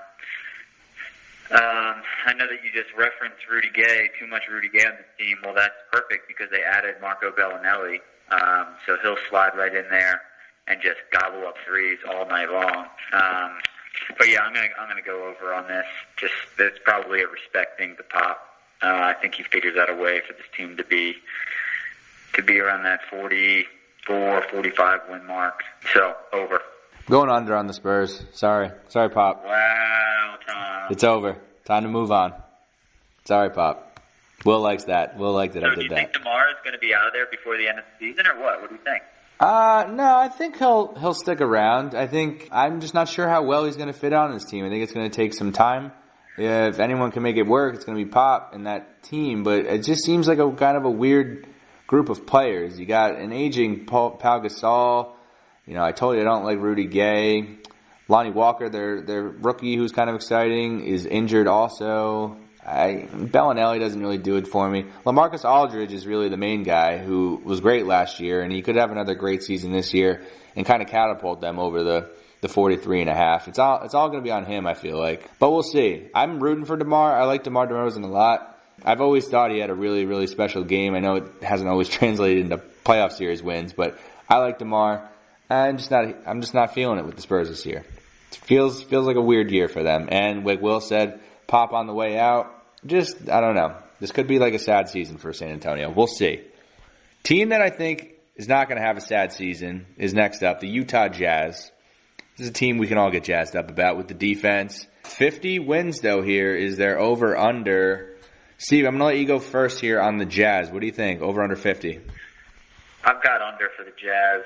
S7: I know that you just referenced Rudy Gay, too much Rudy Gay on this team. Well, that's perfect because they added Marco Bellinelli, so he'll slide right in there and just gobble up threes all night long. But yeah, I'm gonna go over on this. Just it's probably a respecting the Pop. I think he figures out a way for this team to be around that 44, 45 win mark. So over.
S6: Going under on the Spurs. Sorry, Pop.
S7: Wow, Tom.
S6: It's over. Time to move on. Sorry, Pop. Will likes that. Will liked that I did that.
S7: So do you think DeMar is going to be out of there before the end of the season, or what? What do you think?
S6: No, I think he'll stick around. I'm just not sure how well he's going to fit on this team. I think it's going to take some time. If anyone can make it work, it's going to be Pop and that team. But it just seems like a kind of a weird group of players. You got an aging Pau Gasol. I told you I don't like Rudy Gay. Lonnie Walker, their rookie, who's kind of exciting, is injured also. Bellinelli doesn't really do it for me. LaMarcus Aldridge is really the main guy who was great last year, and he could have another great season this year and kind of catapult them over the 43.5. It's all going to be on him, I feel like. But we'll see. I'm rooting for DeMar. I like DeMar DeRozan a lot. I've always thought he had a really, really special game. I know it hasn't always translated into playoff series wins, but I like DeMar. I'm just not feeling it with the Spurs this year. It feels like a weird year for them. And like Will said, Pop on the way out. I don't know. This could be like a sad season for San Antonio. We'll see. Team that I think is not going to have a sad season is next up, the Utah Jazz. This is a team we can all get jazzed up about with the defense. 50 wins, though, here is their over-under. Steve, I'm going to let you go first here on the Jazz. What do you think? Over under 50?
S7: I've got under for the Jazz.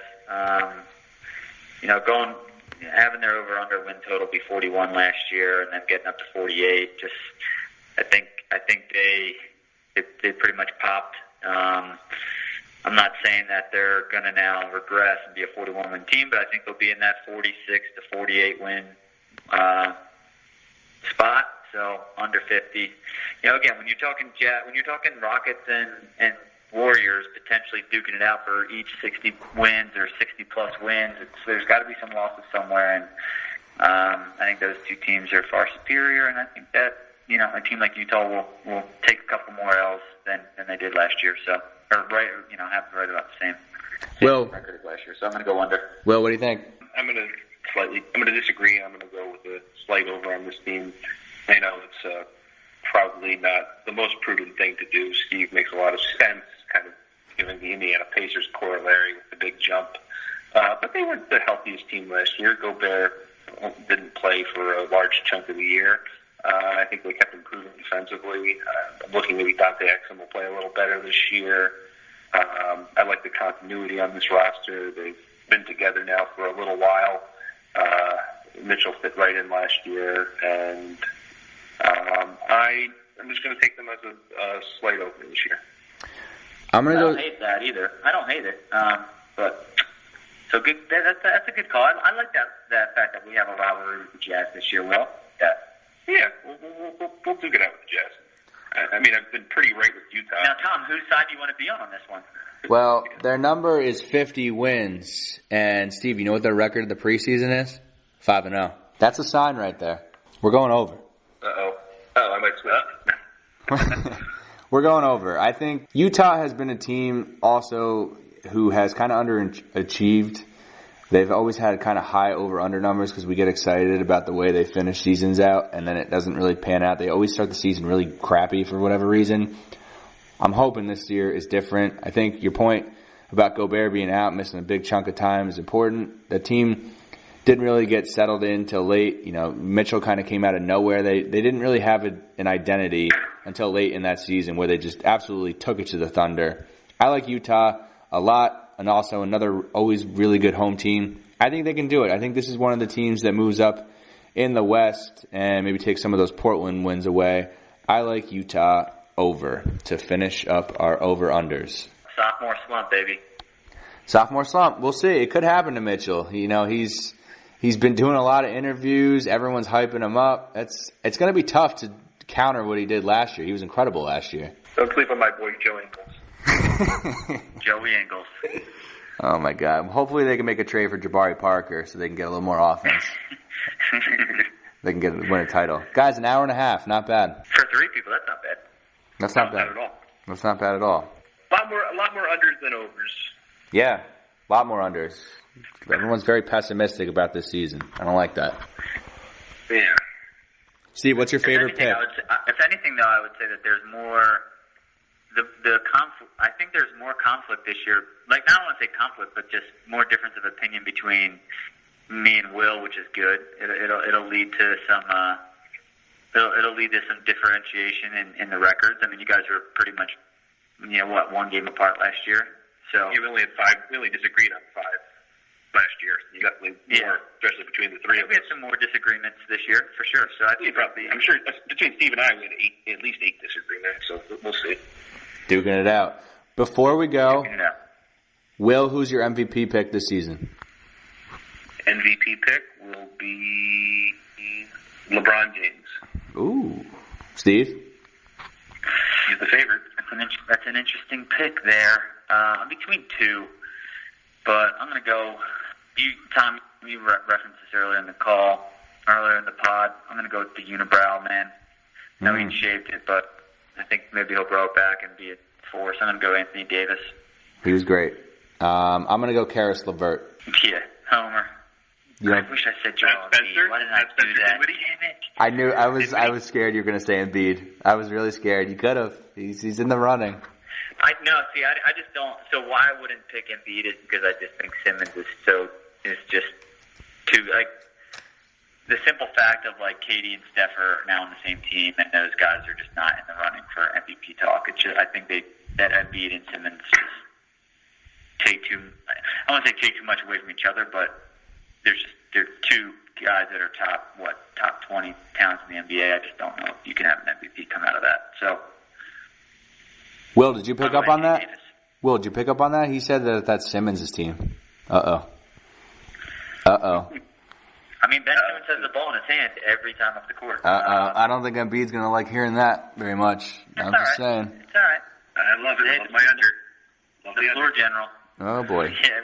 S7: Having their over/under win total be 41 last year, and then getting up to 48. I think they pretty much popped. I'm not saying that they're going to now regress and be a 41-win team, but I think they'll be in that 46 to 48 win spot. So under 50. Again, when you're talking Rockets and Warriors potentially duking it out for each 60 wins or 60-plus wins, there's got to be some losses somewhere, and I think those two teams are far superior, and I think that a team like Utah will take a couple more L's than they did last year, have right about the same record as last year. So I'm going to go under.
S6: Will, what do you think?
S3: I'm going to disagree. I'm going to go with a slight over on this team. I know it's probably not the most prudent thing to do. Steve makes a lot of sense, kind of giving the Indiana Pacers corollary with the big jump. But they weren't the healthiest team last year. Gobert didn't play for a large chunk of the year. I think they kept improving defensively. I'm looking maybe Dante Exum will play a little better this year. I like the continuity on this roster. They've been together now for a little while. Mitchell fit right in last year, and I'm just going to take them as a slight over this year.
S7: I don't hate that either. I don't hate it. But so good. That's a good call. I like that fact that we have a rivalry with the Jazz this year. Will?
S3: Yeah, we'll duke it out with the Jazz. I mean, I've been pretty right with Utah.
S7: Now, Tom, whose side do you want to be on this one?
S6: Well, their number is 50 wins. And, Steve, you know what their record of the preseason is? 5-0. That's a sign right there. We're going over.
S3: Uh-oh. I might switch.
S6: We're going over. I think Utah has been a team also who has kind of underachieved. They've always had kind of high over-under numbers because we get excited about the way they finish seasons out, and then it doesn't really pan out. They always start the season really crappy for whatever reason. I'm hoping this year is different. I think your point about Gobert being out, missing a big chunk of time is important. The team didn't really get settled in till late. Mitchell kind of came out of nowhere. They didn't really have an identity until late in that season where they just absolutely took it to the Thunder. I like Utah a lot. and also another always really good home team. I think they can do it. I think this is one of the teams that moves up in the West and maybe take some of those Portland wins away. I like Utah over to finish up our over-unders.
S7: Sophomore slump, baby.
S6: Sophomore slump. We'll see. It could happen to Mitchell. You know, he's been doing a lot of interviews. Everyone's hyping him up. It's going to be tough to counter what he did last year. He was incredible last year.
S3: Don't sleep on my boy Joe Ingles.
S7: Joey Ingles.
S6: Oh, my God. Hopefully they can make a trade for Jabari Parker so they can get a little more offense. They can win a title. Guys, an hour and a half. Not bad.
S7: For 3 people, that's not bad.
S6: That's not bad.
S3: Not at all.
S6: That's not bad at all.
S3: A lot more unders than overs.
S6: Yeah, a lot more unders. Everyone's very pessimistic about this season. I don't like that.
S3: Yeah.
S6: Steve, what's your favorite pick?
S7: If anything, though, I would say that there's more. The conflict. I think there's more conflict this year. Like, I don't want to say conflict, but just more difference of opinion between me and Will, which is good. It'll lead to some. It'll lead to some differentiation in the records. I mean, you guys are pretty much, one game apart last year. So
S3: You only had 5. We only disagreed on 5 last year. You definitely more, especially between the 3 of us.
S7: we had some more disagreements this year for sure. So I think
S3: I'm sure between Steve and I, we had at least 8 disagreements. So we'll see.
S6: Duking it out. Before we go,
S7: Duking it out.
S6: Will, who's your MVP pick this season?
S3: MVP pick will be LeBron James.
S6: Ooh. Steve?
S3: He's the favorite.
S7: That's an interesting pick there. I'm between 2, but I'm going to go. Tom, you referenced this earlier in the pod. I'm going to go with the unibrow man. No, he shaved it, but I think maybe he'll grow it back and be a force. I'm going to go Anthony Davis.
S6: He was great. I'm going to go Karis LeVert.
S7: Yeah, Homer.
S6: Yeah.
S7: I wish I said Joel Embiid. Why didn't I do that? Damn it.
S6: I knew I was scared you were going to say Embiid. I was really scared. You could have. He's in the running.
S7: I just don't. So why I wouldn't pick Embiid is because I just think Simmons is just too, like, the simple fact of, like, KD and Steph are now on the same team and those guys are just not in the running for MVP talk. It's just, I think that Embiid and Simmons just take too much away from each other, but they're 2 guys that are top 20 talents in the NBA. I just don't know if you can have an MVP come out of that. So,
S6: Will, did you pick up on that?
S7: Davis.
S6: Will, did you pick up on that? He said that that's Simmons' team. Uh-oh.
S7: I mean, Ben Simmons has the ball in his hand every time off the court.
S6: I don't think Embiid's going to like hearing that very much. I'm just saying.
S7: It's all right.
S3: I love it. Love my under. Love
S7: the floor general.
S6: Oh, boy.
S7: Yeah,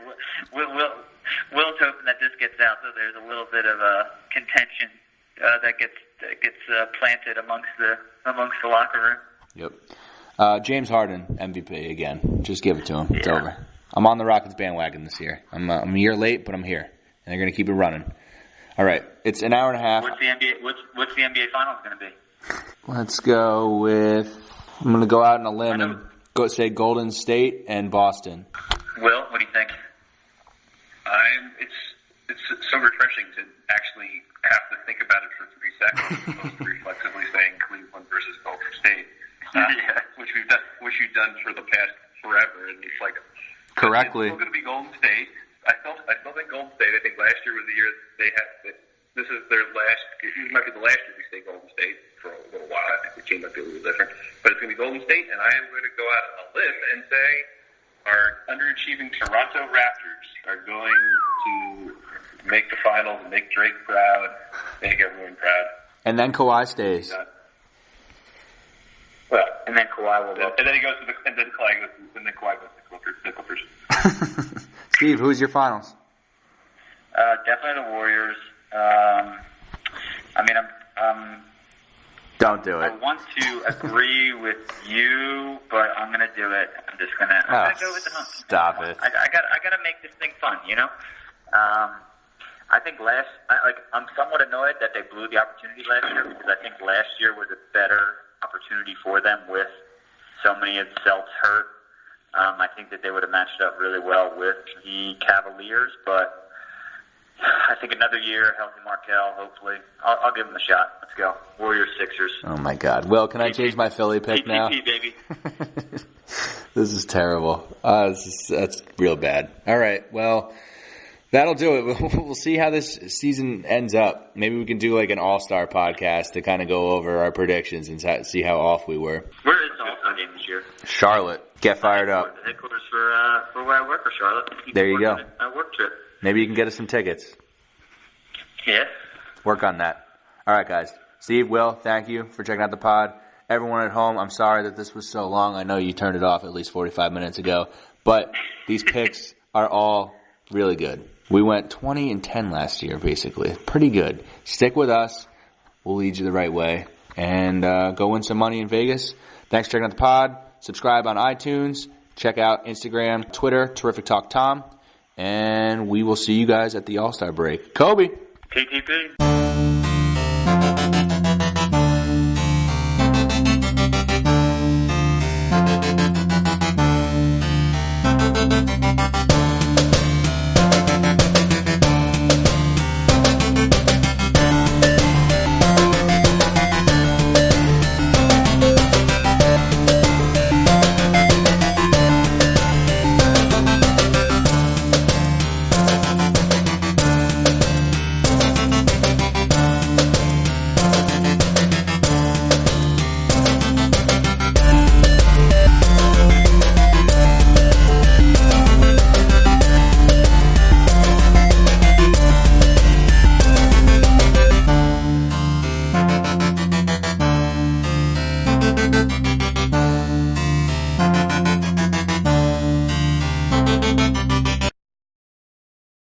S7: Will's hoping that this gets out, so there's a little bit of a contention that gets planted amongst the locker room.
S6: Yep. James Harden, MVP again. Just give it to him. It's over. I'm on the Rockets bandwagon this year. I'm a year late, but I'm here, and they're going to keep it running. All right, it's an hour and a half.
S7: What's the NBA Finals going to be?
S6: Let's go with. I'm going to go out on a limb and say Golden State and Boston.
S7: Will, what do you think?
S3: It's so refreshing to actually have to think about it for 3 seconds, as opposed to reflexively saying Cleveland versus Golden State, which you've done for the past forever, and it's like
S6: correctly.
S3: It's still going to be Golden State. I still think Golden State. I think last year was the year they had. This is their last. It might be the last year we stay Golden State for a little while. I think the team might be a little different, but it's going to be Golden State, and I am going to go out on a limb and say our underachieving Toronto Raptors are going to make the finals and make Drake proud, make everyone proud.
S6: And then Kawhi stays.
S7: And then Kawhi will go.
S3: And then he goes to Kawhi goes to the Clippers.
S6: Steve, who's your finals?
S7: Definitely the Warriors.
S6: Don't do it.
S7: I want to agree with you, but I'm going to do it. I'm going to go with the Hunt.
S6: Stop it.
S7: I got to make this thing fun, you know? I think I'm somewhat annoyed that they blew the opportunity last year because I think last year was a better opportunity for them with so many of the Celts hurt. I think that they would have matched up really well with the Cavaliers, but I think another year, healthy Markelle, hopefully. I'll give them a shot. Let's go. Warriors, Sixers.
S6: Oh, my God. Will, can I change my Philly pick now?
S7: PTP, baby.
S6: This is terrible. That's real bad. All right, well, that'll do it. We'll see how this season ends up. Maybe we can do like an all-star podcast to kind of go over our predictions and see how off we were.
S7: Where is the all-star game this year?
S6: Charlotte. Get fired up.
S7: The headquarters for where I work for Charlotte.
S6: There you go.
S7: A work trip.
S6: Maybe you can get us some tickets.
S7: Yes.
S6: Work on that. All right, guys. Steve, Will, thank you for checking out the pod. Everyone at home, I'm sorry that this was so long. I know you turned it off at least 45 minutes ago. But these picks are all really good. We went 20-10 last year, basically. Pretty good. Stick with us. We'll lead you the right way. And go win some money in Vegas. Thanks for checking out the pod. Subscribe on iTunes. Check out Instagram, Twitter, Terrific Talk Tom. And we will see you guys at the All-Star break. Kobe!
S7: TTP.